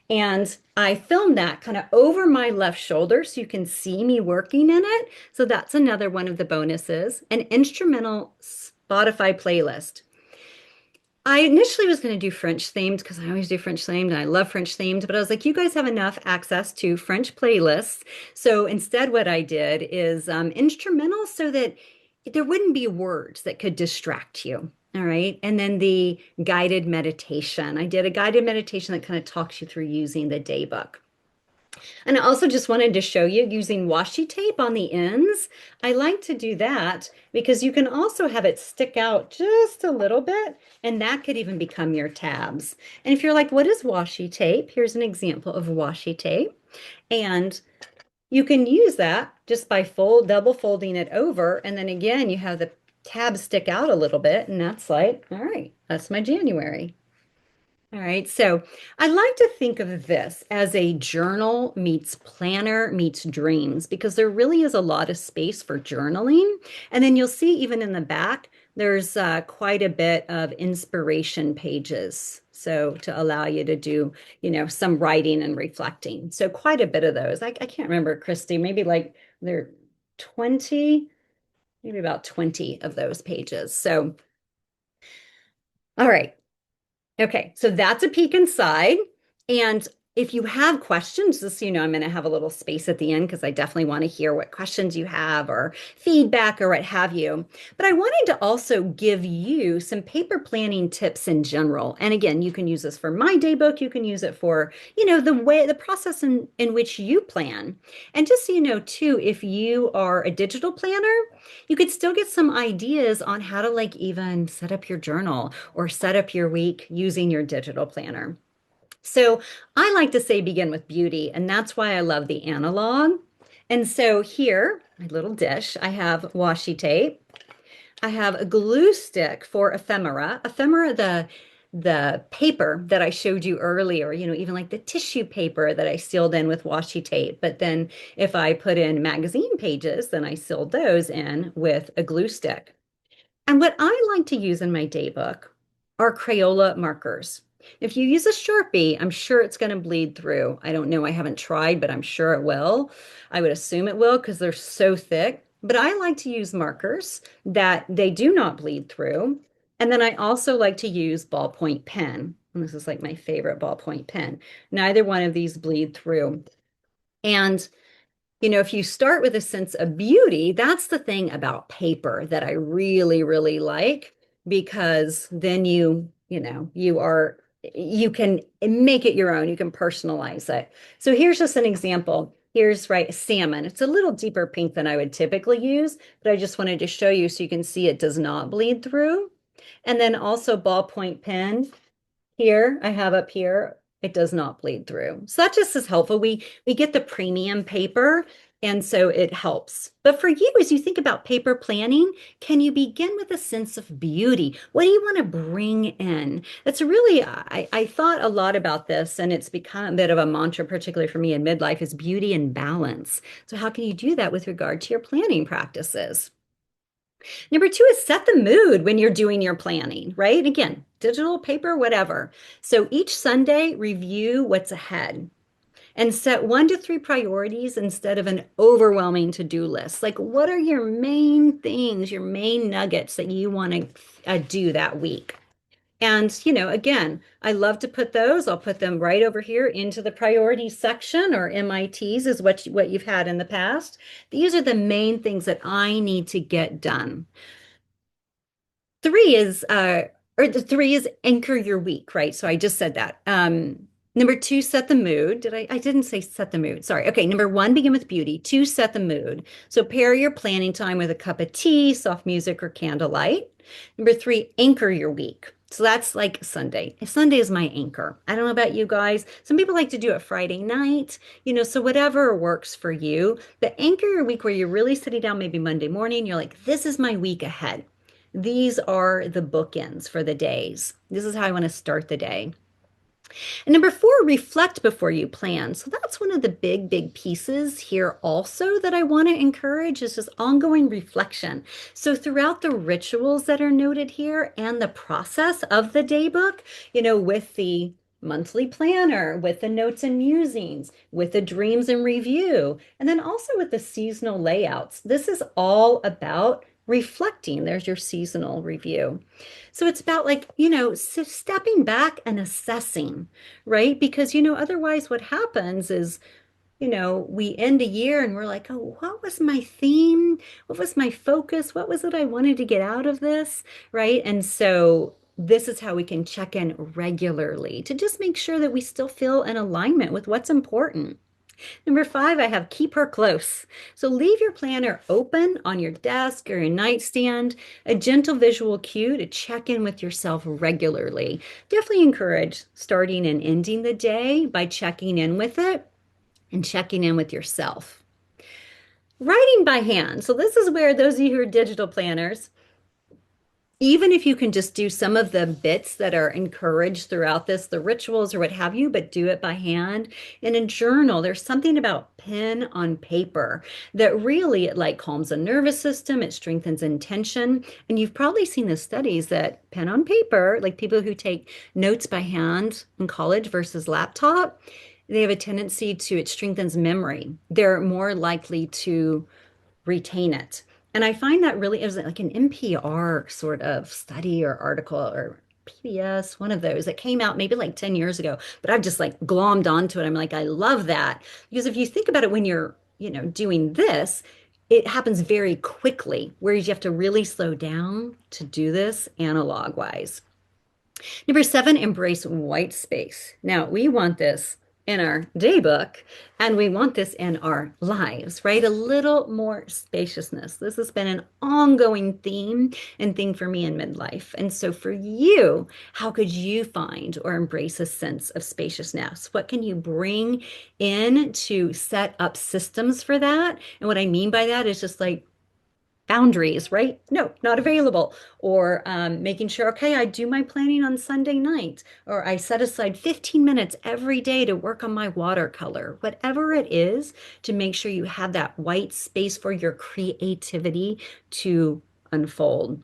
And I filmed that kind of over my left shoulder so you can see me working in it. So that's another one of the bonuses. An instrumental Spotify playlist. I initially was going to do French themed because I always do French themed and I love French themed, but I was like, you guys have enough access to French playlists. So instead, what I did is instrumental so that there wouldn't be words that could distract you. All right. And then the guided meditation. I did a guided meditation that kind of talks you through using the daybook. And I also just wanted to show you using washi tape on the ends. I like to do that because you can also have it stick out just a little bit, and that could even become your tabs. And if you're like, what is washi tape? Here's an example of washi tape. And you can use that just by double folding it over. And then again, you have the tabs stick out a little bit, and that's like, all right, that's my January. All right, so I like to think of this as a journal meets planner meets dreams because there really is a lot of space for journaling. And then you'll see even in the back, there's quite a bit of inspiration pages. So to allow you to do, some writing and reflecting. So quite a bit of those. I can't remember, Christy, maybe like there are 20, maybe about 20 of those pages. So, all right. Okay, so that's a peek inside. And if you have questions, just so you know, I'm going to have a little space at the end because I definitely want to hear what questions you have or feedback or what have you. But I wanted to also give you some paper planning tips in general. And again, you can use this for my daybook. You can use it for, the process in which you plan. And just so you know, too, if you are a digital planner, you could still get some ideas on how to like even set up your journal or set up your week using your digital planner. So I like to say begin with beauty, and that's why I love the analog. And so here, my little dish, I have washi tape. I have a glue stick for ephemera. Ephemera, the paper that I showed you earlier, even like the tissue paper that I sealed in with washi tape. But then if I put in magazine pages, then I sealed those in with a glue stick. And what I like to use in my daybook are Crayola markers. If you use a Sharpie, I'm sure it's going to bleed through. I don't know. I haven't tried, but I'm sure it will. I would assume it will because they're so thick. But I like to use markers that they do not bleed through. And then I also like to use ballpoint pen. And this is like my favorite ballpoint pen. Neither one of these bleed through. And if you start with a sense of beauty, that's the thing about paper that I really, really like because then you can make it your own. You can personalize it. So here's just an example. Here's right, salmon. It's a little deeper pink than I would typically use, but I just wanted to show you so you can see it does not bleed through. And then also ballpoint pen. Here, I have up here, it does not bleed through. So that just is helpful. We get the premium paper, and so it helps. But for you, as you think about paper planning, can you begin with a sense of beauty? What do you want to bring in? That's really, I thought a lot about this, and it's become a bit of a mantra, particularly for me in midlife, is beauty and balance. So how can you do that with regard to your planning practices? Number two is set the mood when you're doing your planning, right? Again, digital, paper, whatever. So each Sunday, review what's ahead and set 1 to 3 priorities instead of an overwhelming to-do list. Like, what are your main things, your main nuggets that you want to do that week? And, again, I love to put those. I'll put them right over here into the priorities section, or MITs is what you've had in the past. These are the main things that I need to get done. Three is or the three is anchor your week, right? So I just said that. Number two, set the mood. I didn't say set the mood. Sorry. Okay, number one, begin with beauty. Two, set the mood. So pair your planning time with a cup of tea, soft music, or candlelight. Number three, anchor your week. So that's like Sunday. Sunday is my anchor. I don't know about you guys. Some people like to do it Friday night, so whatever works for you. But anchor your week where you're really sitting down maybe Monday morning. You're like, this is my week ahead. These are the bookends for the days. This is how I want to start the day. And number four, reflect before you plan. So that's one of the big, big pieces here also that I want to encourage is just ongoing reflection. So throughout the rituals that are noted here and the process of the day book, with the monthly planner, with the notes and musings, with the dreams and review, and then also with the seasonal layouts. This is all about reflecting. There's your seasonal review. So it's about like, stepping back and assessing, right? Because, otherwise what happens is, we end a year and we're like, oh, what was my theme? What was my focus? What was it I wanted to get out of this? Right. And so this is how we can check in regularly to just make sure that we still feel in alignment with what's important. Number five, I have keep her close. So leave your planner open on your desk or your nightstand, a gentle visual cue to check in with yourself regularly. Definitely encourage starting and ending the day by checking in with it and checking in with yourself. Writing by hand. So this is where those of you who are digital planners, even if you can just do some of the bits that are encouraged throughout this, the rituals or what have you, but do it by hand in a journal. There's something about pen on paper that really it like calms the nervous system, it strengthens intention. And you've probably seen the studies that pen on paper, like people who take notes by hand in college versus laptop, they have a tendency to, it strengthens memory. They're more likely to retain it. And I find that really, it was like an NPR sort of study or article or PBS, one of those that came out maybe like 10 years ago, but I've just like glommed onto it. I'm like, I love that. Because if you think about it, when you're, doing this, it happens very quickly, whereas you have to really slow down to do this analog wise. Number seven, embrace white space. Now, we want this in our day book, and we want this in our lives, right? A little more spaciousness. This has been an ongoing theme and thing for me in midlife. And so for you, how could you find or embrace a sense of spaciousness? What can you bring in to set up systems for that? And what I mean by that is just like boundaries, right? No, not available. Or making sure, okay, I do my planning on Sunday night, or I set aside 15 minutes every day to work on my watercolor, whatever it is, to make sure you have that white space for your creativity to unfold.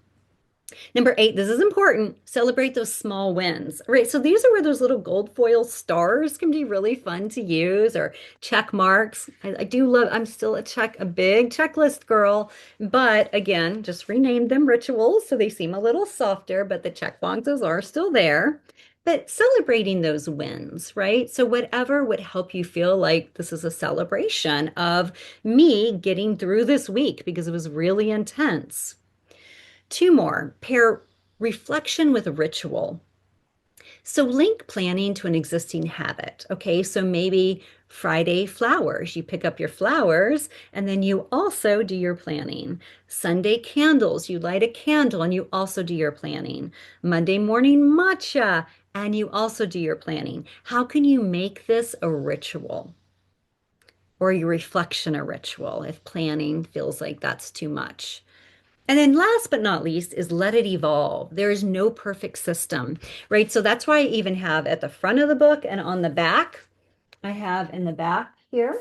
Number eight, this is important. Celebrate those small wins. All right, so these are where those little gold foil stars can be really fun to use, or check marks. I do love, I'm still a big checklist girl, but again, just renamed them rituals so they seem a little softer, but the check boxes are still there. but celebrating those wins, right? So whatever would help you feel like this is a celebration of me getting through this week because it was really intense. Two more, pair reflection with ritual. So link planning to an existing habit. Okay, so maybe Friday flowers, you pick up your flowers and then you also do your planning. Sunday candles, you light a candle and you also do your planning. Monday morning matcha and you also do your planning. How can you make this a ritual or your reflection a ritual if planning feels like that's too much? And then last but not least is let it evolve. There is no perfect system, right? So that's why I even have at the front of the book and on the back, I have in the back here,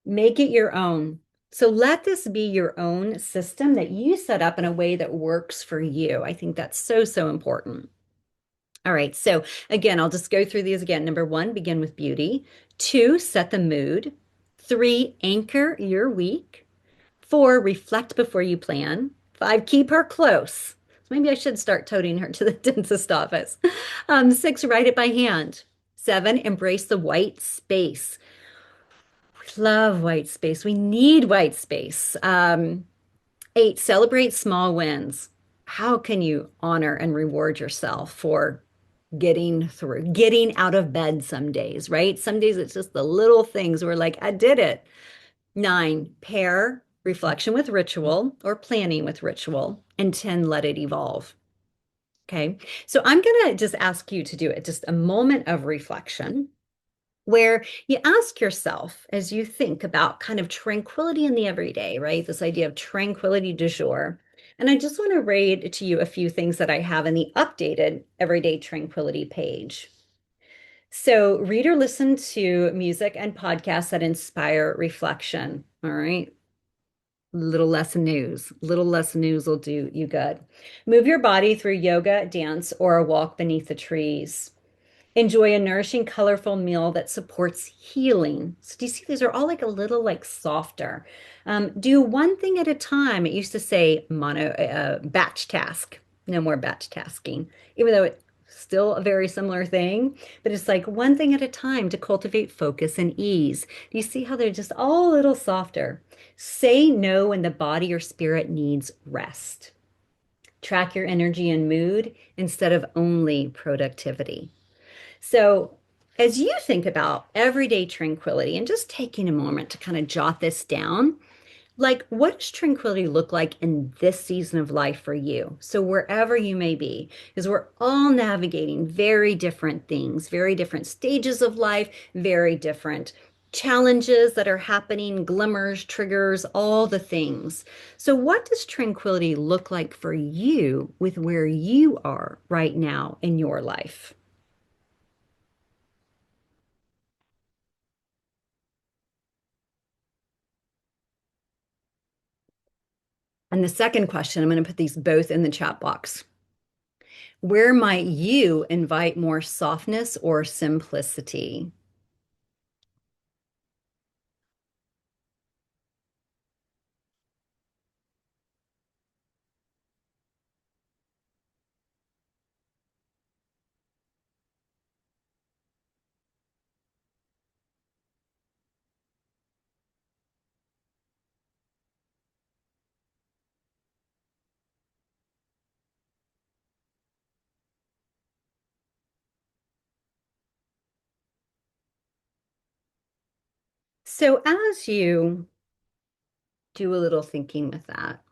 make it your own. So let this be your own system that you set up in a way that works for you. I think that's so, so important. All right. So again, I'll just go through these again. Number one, begin with beauty. Two, set the mood. Three, anchor your week. Four, reflect before you plan. Five, keep her close. So maybe I should start toting her to the dentist office. Six, write it by hand. Seven, embrace the white space. We love white space. We need white space. Eight, celebrate small wins. How can you honor and reward yourself for getting through, getting out of bed some days, right? Some days it's just the little things where like, I did it. Nine, pair reflection with ritual or planning with ritual. And 10, let it evolve. Okay. So I'm going to just ask you to do it, just a moment of reflection where you ask yourself as you think about kind of tranquility in the everyday, right? This idea of tranquility du jour. And I just want to read to you a few things that I have in the updated Everyday Tranquility page. So, read or listen to music and podcasts that inspire reflection. All right. Little less news will do you good. Move your body through yoga, dance, or a walk beneath the trees. Enjoy a nourishing, colorful meal that supports healing. So do you see these are all like a little like softer. Do one thing at a time. It used to say batch task. No more batch tasking, even though it's still a very similar thing. But it's like one thing at a time to cultivate focus and ease. Do you see how they're just all a little softer? Say no when the body or spirit needs rest. Track your energy and mood instead of only productivity. So, as you think about everyday tranquility and just taking a moment to kind of jot this down, like what does tranquility look like in this season of life for you? So, wherever you may be, because we're all navigating very different things, very different stages of life, very different challenges that are happening, glimmers, triggers, all the things. So, what does tranquility look like for you with where you are right now in your life? And the second question, I'm going to put these both in the chat box. Where might you invite more softness or simplicity? So, as you do a little thinking with that,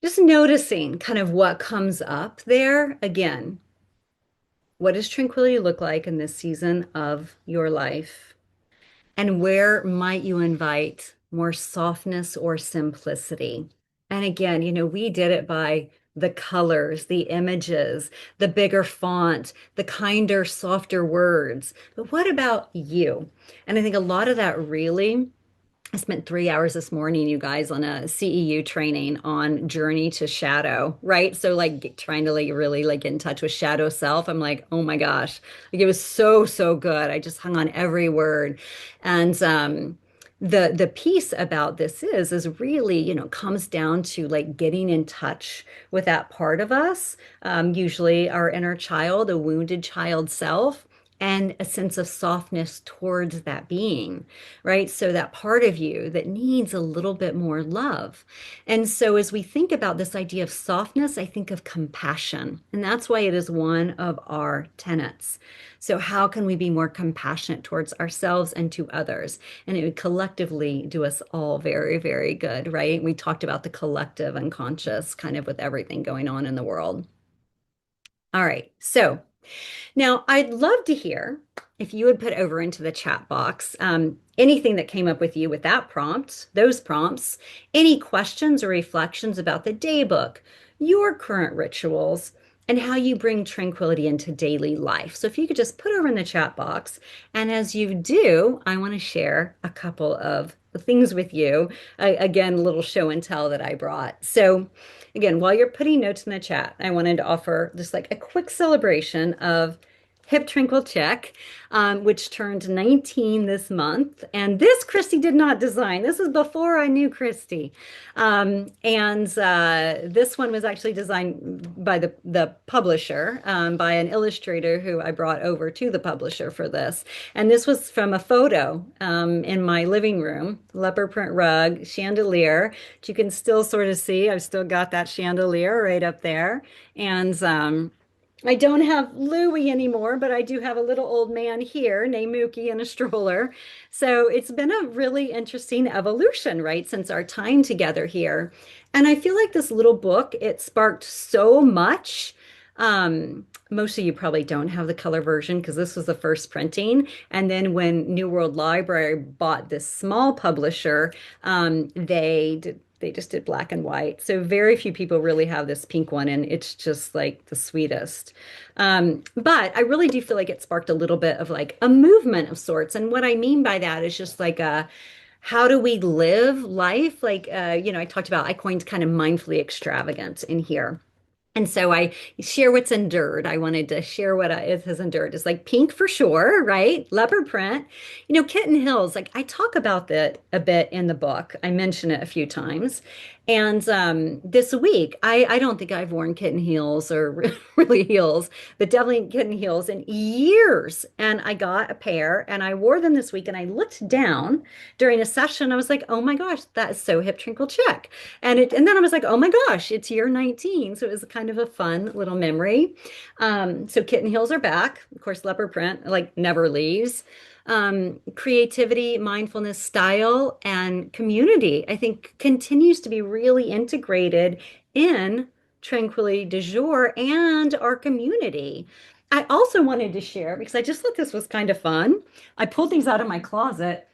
just noticing kind of what comes up there. Again, what does tranquility look like in this season of your life? And where might you invite more softness or simplicity? And again, we did it by the colors, the images, the bigger font, the kinder, softer words. But what about you? And I think a lot of that really I spent 3 hours this morning, you guys, on a CEU training on journey to shadow, right? So like trying to like really like get in touch with shadow self. I'm like, oh my gosh, like it was so, so good. I just hung on every word. And the piece about this is really, comes down to like getting in touch with that part of us, usually our inner child, a wounded child self, and a sense of softness towards that being, right? So that part of you that needs a little bit more love. And so as we think about this idea of softness, I think of compassion, and that's why it is one of our tenets. So how can we be more compassionate towards ourselves and to others? And it would collectively do us all very, very good, right? We talked about the collective unconscious kind of with everything going on in the world. All right. So now I'd love to hear if you would put over into the chat box anything that came up with you with that prompt, those prompts, any questions or reflections about the daybook, your current rituals, and how you bring tranquility into daily life. So if you could just put over in the chat box, and as you do, I want to share a couple of things with you. Again, a little show and tell that I brought. So again, while you're putting notes in the chat, I wanted to offer just like a quick celebration of Hip Tranquil Check, which turned 19 this month. And this Christy did not design. This is before I knew Christy. And this one was actually designed by the publisher, by an illustrator who I brought over to the publisher for this. And this was from a photo in my living room, leopard print rug, chandelier, which you can still sort of see. I've still got that chandelier right up there. And I don't have Louie anymore, but I do have a little old man here named Mookie in a stroller. So it's been a really interesting evolution, right, since our time together here. And I feel like this little book, it sparked so much. Most of you probably don't have the color version because this was the first printing. And then when New World Library bought this small publisher, they just did black and white. So very few people really have this pink one, and it's just like the sweetest. But I really do feel like it sparked a little bit of like a movement of sorts. And what I mean by that is just like a how do we live life? Like, I talked about, I coined kind of mindfully extravagant in here. And so I share what's endured. I wanted to share what it has endured. It's like pink for sure, right? Leopard print. Kitten Hills, like I talk about that a bit in the book. I mention it a few times. And this week, I don't think I've worn kitten heels or really heels, but definitely kitten heels in years. And I got a pair and I wore them this week and I looked down during a session. I was like, oh my gosh, that is so hip trinkle check. And then I was like, oh my gosh, it's year 19. So it was kind of a fun little memory. So kitten heels are back. Of course, leopard print like never leaves. Creativity, mindfulness, style, and community, I think continues to be really integrated in Tranquility du Jour and our community. I also wanted to share because I just thought this was kind of fun. I pulled these out of my closet,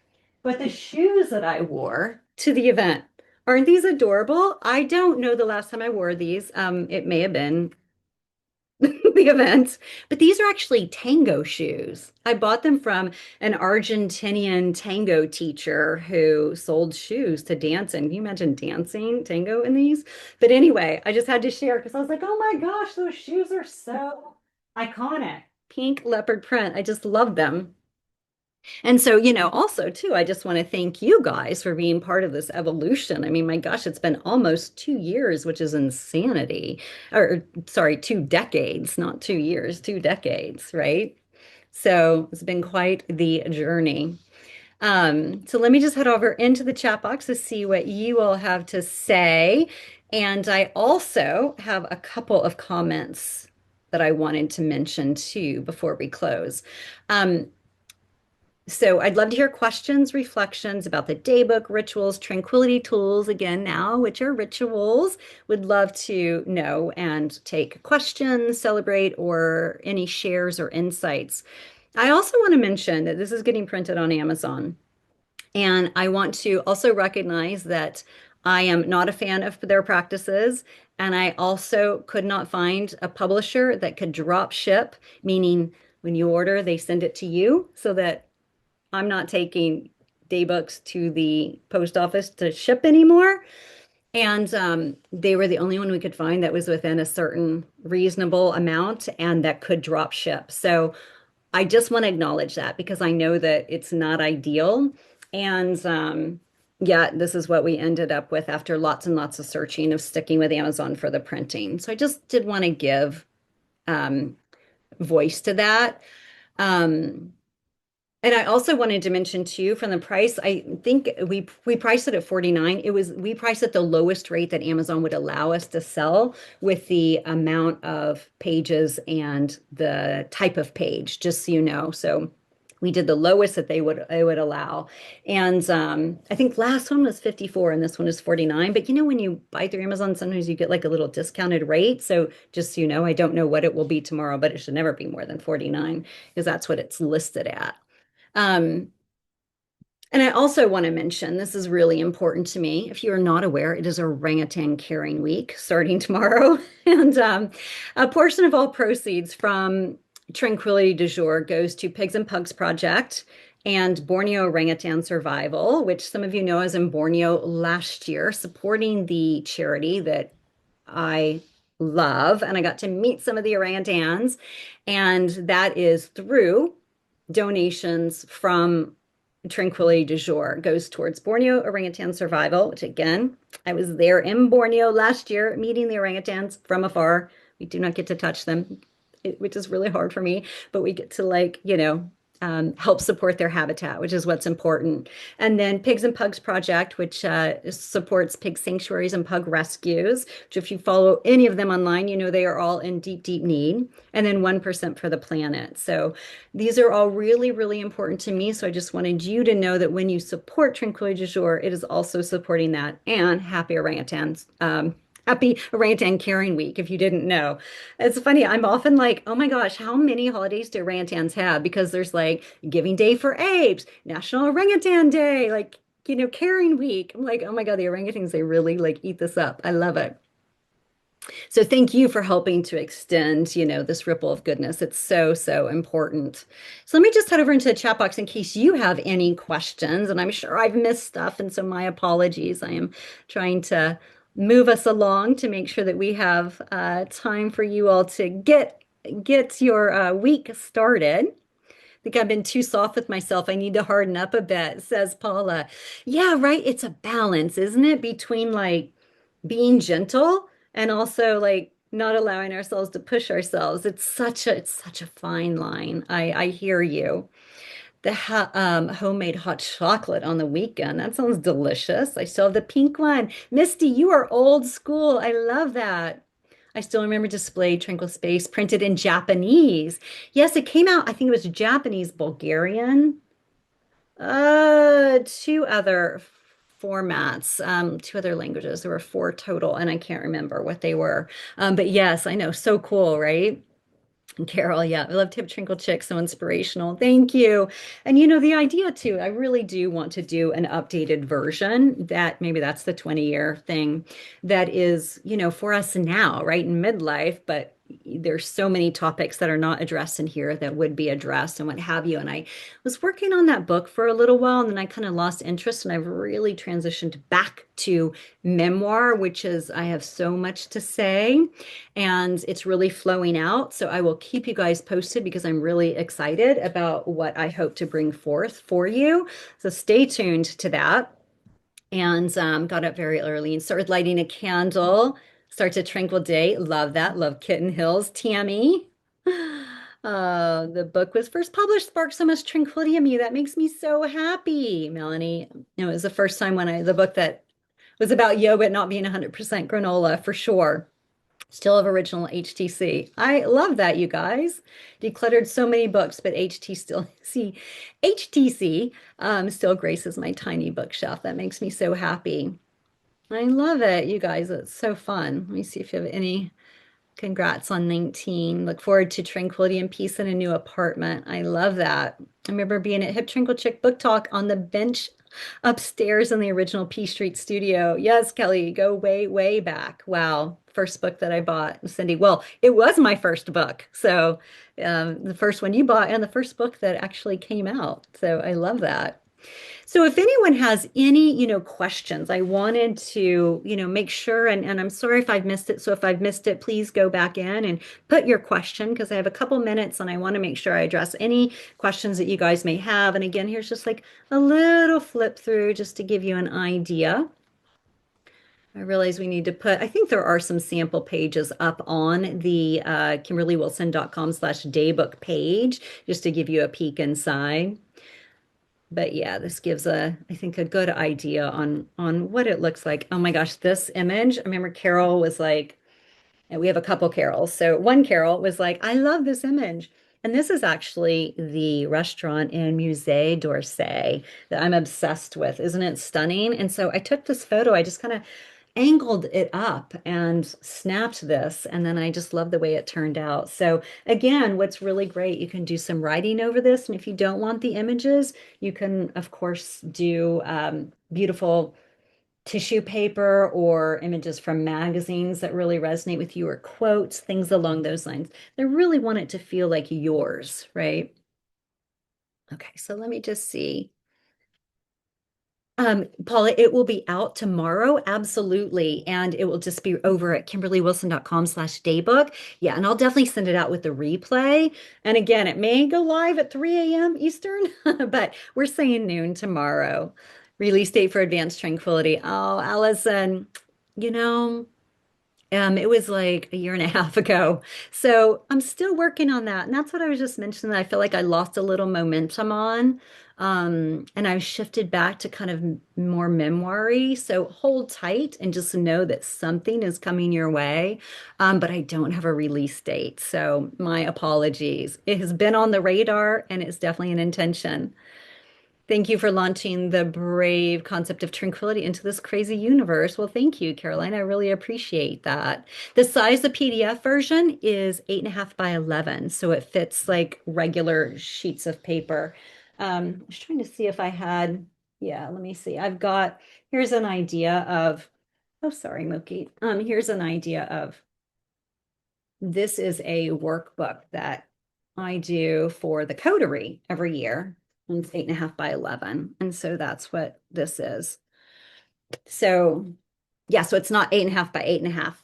but the shoes that I wore to the event, aren't these adorable? I don't know the last time I wore these. It may have been the event, but these are actually tango shoes. I bought them from an Argentinian tango teacher who sold shoes to dance in. Can you imagine dancing tango in these? But anyway, I just had to share because I was like, oh my gosh, those shoes are so iconic. Pink leopard print. I just love them. And so, also too, I just want to thank you guys for being part of this evolution. I mean, my gosh, it's been almost 2 years, which is insanity. Or, sorry, 2 decades, not 2 years, 2 decades, right? So it's been quite the journey. So let me just head over into the chat box to see what you all have to say. And I also have a couple of comments that I wanted to mention too before we close. So I'd love to hear questions, reflections about the daybook, rituals, tranquility tools, again now, which are rituals. Would love to know and take questions, celebrate, or any shares or insights. I also want to mention that this is getting printed on Amazon. And I want to also recognize that I am not a fan of their practices. And I also could not find a publisher that could drop ship, meaning when you order, they send it to you so that I'm not taking daybooks to the post office to ship anymore. And they were the only one we could find that was within a certain reasonable amount and that could drop ship. So I just want to acknowledge that because I know that it's not ideal. And yeah, this is what we ended up with after lots and lots of searching of sticking with Amazon for the printing. So I just did want to give um, voice to that. Um, and I also wanted to mention too, from the price, I think we priced it at 49. We priced at the lowest rate that Amazon would allow us to sell with the amount of pages and the type of page, just so you know. So we did the lowest that they would allow. And I think last one was 54 and this one is 49. But when you buy through Amazon, sometimes you get like a little discounted rate. So just so you know, I don't know what it will be tomorrow, but it should never be more than 49 because that's what it's listed at. Um, and I also want to mention this is really important to me. If you are not aware, it is Orangutan Caring Week starting tomorrow. And a portion of all proceeds from Tranquility du Jour goes to Pigs and Pugs Project and Borneo Orangutan Survival, which some of you know I was in Borneo last year, supporting the charity that I love. And I got to meet some of the orangutans. And that is through donations from Tranquility du Jour goes towards Borneo orangutan survival, which again, I was there in Borneo last year meeting the orangutans from afar. We do not get to touch them, which is really hard for me, but we get to help support their habitat, which is what's important. And then Pigs and Pugs Project, which supports pig sanctuaries and pug rescues, which if you follow any of them online, you know they are all in deep, deep need. And then 1% for the planet. So these are all really, really important to me. So I just wanted you to know that when you support Tranquility du Jour, it is also supporting that. And happy orangutans. Happy Orangutan Caring Week, if you didn't know. It's funny, I'm often like, oh my gosh, how many holidays do orangutans have? Because there's like Giving Day for apes, National Orangutan Day, Caring Week. I'm like, oh my God, the orangutans, they really like eat this up. I love it. So thank you for helping to extend, this ripple of goodness. It's so, so important. So let me just head over into the chat box in case you have any questions. And I'm sure I've missed stuff. And so my apologies. I am trying to move us along to make sure that we have time for you all to get your week started. I think I've been too soft with myself. I need to harden up a bit, says Paula. Yeah, right. It's a balance, isn't it? Between like being gentle and also like not allowing ourselves to push ourselves. It's such a fine line. I hear you. The homemade hot chocolate on the weekend. That sounds delicious. I still have the pink one. Misty, you are old school. I love that. I still remember Display Tranquil Space printed in Japanese. Yes, it came out, I think it was Japanese, Bulgarian. Two other formats, two other languages. There were four total, and I can't remember what they were. But yes, I know. So cool, right? Carol, yeah, I love Tip Trinkle Chick, so inspirational. Thank you. And the idea too, I really do want to do an updated version that maybe that's the 20-year thing that is, for us now, right in midlife, but there's so many topics that are not addressed in here that would be addressed and what have you. And I was working on that book for a little while and then I kind of lost interest and I've really transitioned back to memoir, which is I have so much to say and it's really flowing out. So I will keep you guys posted because I'm really excited about what I hope to bring forth for you. So stay tuned to that. And got up very early and started lighting a candle. Starts a tranquil day. Love that. Love Kitten Hills. Tammy. The book was first published, sparked so much tranquility in me. That makes me so happy, Melanie. It was the first time when the book that was about yoga not being 100% granola for sure. Still have original HTC. I love that, you guys. Decluttered so many books, but HTC still graces my tiny bookshelf. That makes me so happy. I love it, you guys. It's so fun. Let me see if you have any congrats on 19. Look forward to tranquility and peace in a new apartment. I love that. I remember being at Hip Trinkle Chick Book Talk on the bench upstairs in the original P Street studio. Yes, Kelly, go way, way back. Wow. First book that I bought, Cindy. Well, it was my first book. So the first one you bought and the first book that actually came out. So I love that. So if anyone has any, questions, I wanted to, make sure, and I'm sorry if I've missed it. So if I've missed it, please go back in and put your question because I have a couple minutes and I want to make sure I address any questions that you guys may have. And again, here's just like a little flip through just to give you an idea. I realize we need to put, I think there are some sample pages up on the kimberlywilson.com/daybook page just to give you a peek inside. But yeah, this gives I think a good idea on what it looks like. Oh my gosh, this image. I remember Carol was like, and we have a couple Carols. So one Carol was like, I love this image. And this is actually the restaurant in Musée d'Orsay that I'm obsessed with. Isn't it stunning? And so I took this photo. I just kind of angled it up and snapped this. And then I just love the way it turned out. So again, what's really great, you can do some writing over this. And if you don't want the images, you can, of course, do beautiful tissue paper or images from magazines that really resonate with you or quotes, things along those lines. They really want it to feel like yours, right? Okay, so let me just see. Paula, it will be out tomorrow, absolutely. And it will just be over at kimberlywilson.com/daybook. Yeah, and I'll definitely send it out with the replay. And again, it may go live at 3 a.m. Eastern, but we're saying noon tomorrow. Release date for Advanced Tranquility. Oh, Allison, you know. It was like a year and a half ago. So I'm still working on that. And that's what I was just mentioning. I feel like I lost a little momentum on. And I shifted back to kind of more memoiry. So hold tight and just know that something is coming your way. But I don't have a release date. So my apologies. It has been on the radar and it's definitely an intention. Thank you for launching the brave concept of tranquility into this crazy universe. Well, thank you, Caroline. I really appreciate that. The size of the PDF version is 8.5 by 11, so it fits like regular sheets of paper. I was trying to see if I had, yeah, let me see. Here's an idea of, oh, sorry, Mookie. Here's an idea of this is a workbook that I do for the coterie every year. And it's 8.5 by 11. And so that's what this is. So yeah, so it's not 8.5 by 8.5.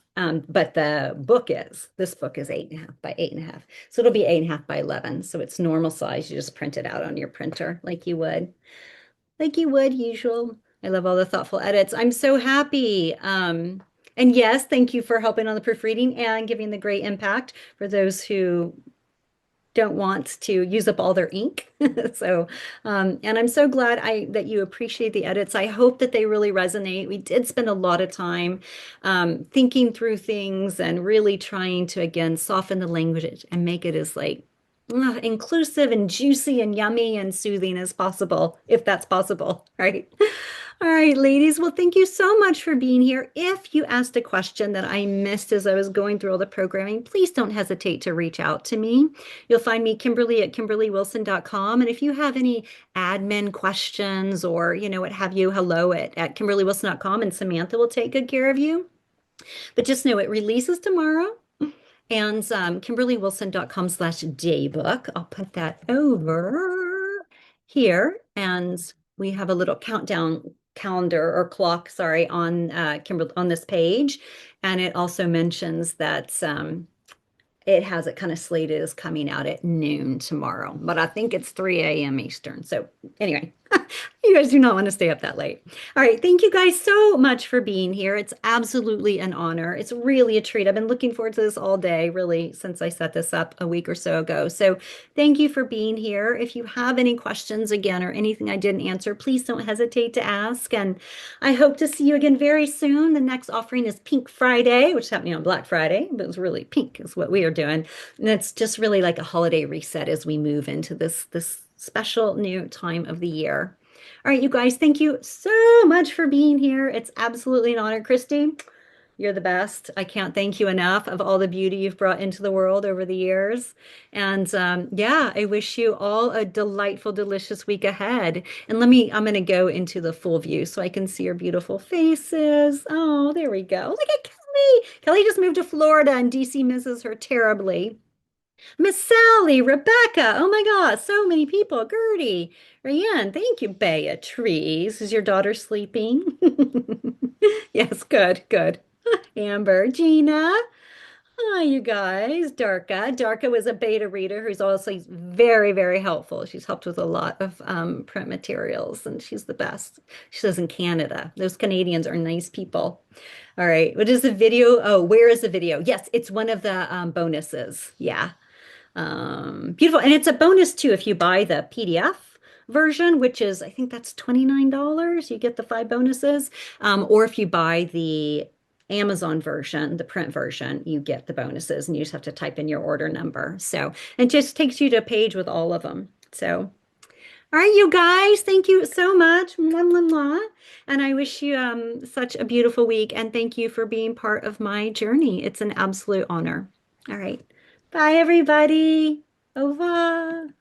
But this book is 8.5 by 8.5. So it'll be 8.5 by 11. So it's normal size. You just print it out on your printer like you would usual. I love all the thoughtful edits. I'm so happy. And yes, thank you for helping on the proofreading and giving the great impact for those who don't want to use up all their ink. So, and I'm so glad that you appreciate the edits. I hope that they really resonate. We did spend a lot of time thinking through things and really trying to, again, soften the language and make it as like inclusive and juicy and yummy and soothing as possible, if that's possible, right? All right, ladies. Well, thank you so much for being here. If you asked a question that I missed as I was going through all the programming, please don't hesitate to reach out to me. You'll find me, Kimberly, at kimberlywilson.com. And if you have any admin questions or, what have you, hello at kimberlywilson.com and Samantha will take good care of you. But just know it releases tomorrow. And kimberlywilson.com/daybook. I'll put that over here. And we have a little countdown calendar or clock, sorry, on Kimberly on this page. And it also mentions that it has it kind of slated as coming out at noon tomorrow, but I think it's 3 a.m. Eastern. So anyway, you guys do not want to stay up that late. All right. Thank you guys so much for being here. It's absolutely an honor. It's really a treat. I've been looking forward to this all day, really, since I set this up a week or so ago. So thank you for being here. If you have any questions again or anything I didn't answer, please don't hesitate to ask. And I hope to see you again very soon. The next offering is Pink Friday, which is happening on Black Friday, but it's really pink is what we are doing. And it's just really like a holiday reset as we move into this special new time of the year. All right, you guys, thank you so much for being here. It's absolutely an honor. Christy, you're the best. I can't thank you enough of all the beauty you've brought into the world over the years. And yeah, I wish you all a delightful, delicious week ahead. And I'm going to go into the full view so I can see your beautiful faces. Oh, there we go. Look at Kelly. Kelly just moved to Florida and DC misses her terribly. Miss Sally, Rebecca. Oh my God, so many people. Gertie, Rayanne, thank you, Beatrice. Is your daughter sleeping? Yes, good, good. Amber, Gina. Hi, you guys. Darka. Darka was a beta reader who's also very, very helpful. She's helped with a lot of print materials, and she's the best. She lives in Canada. Those Canadians are nice people. All right. What is the video? Oh, where is the video? Yes, it's one of the bonuses. Yeah. Beautiful. And it's a bonus too if you buy the PDF version, which is, I think that's $29. You get the five bonuses. Or if you buy the Amazon version, the print version, you get the bonuses and you just have to type in your order number. So it just takes you to a page with all of them. So, all right, you guys, thank you so much. Mwah, mwah, mwah. And I wish you such a beautiful week. And thank you for being part of my journey. It's an absolute honor. All right. Bye, everybody. Au revoir.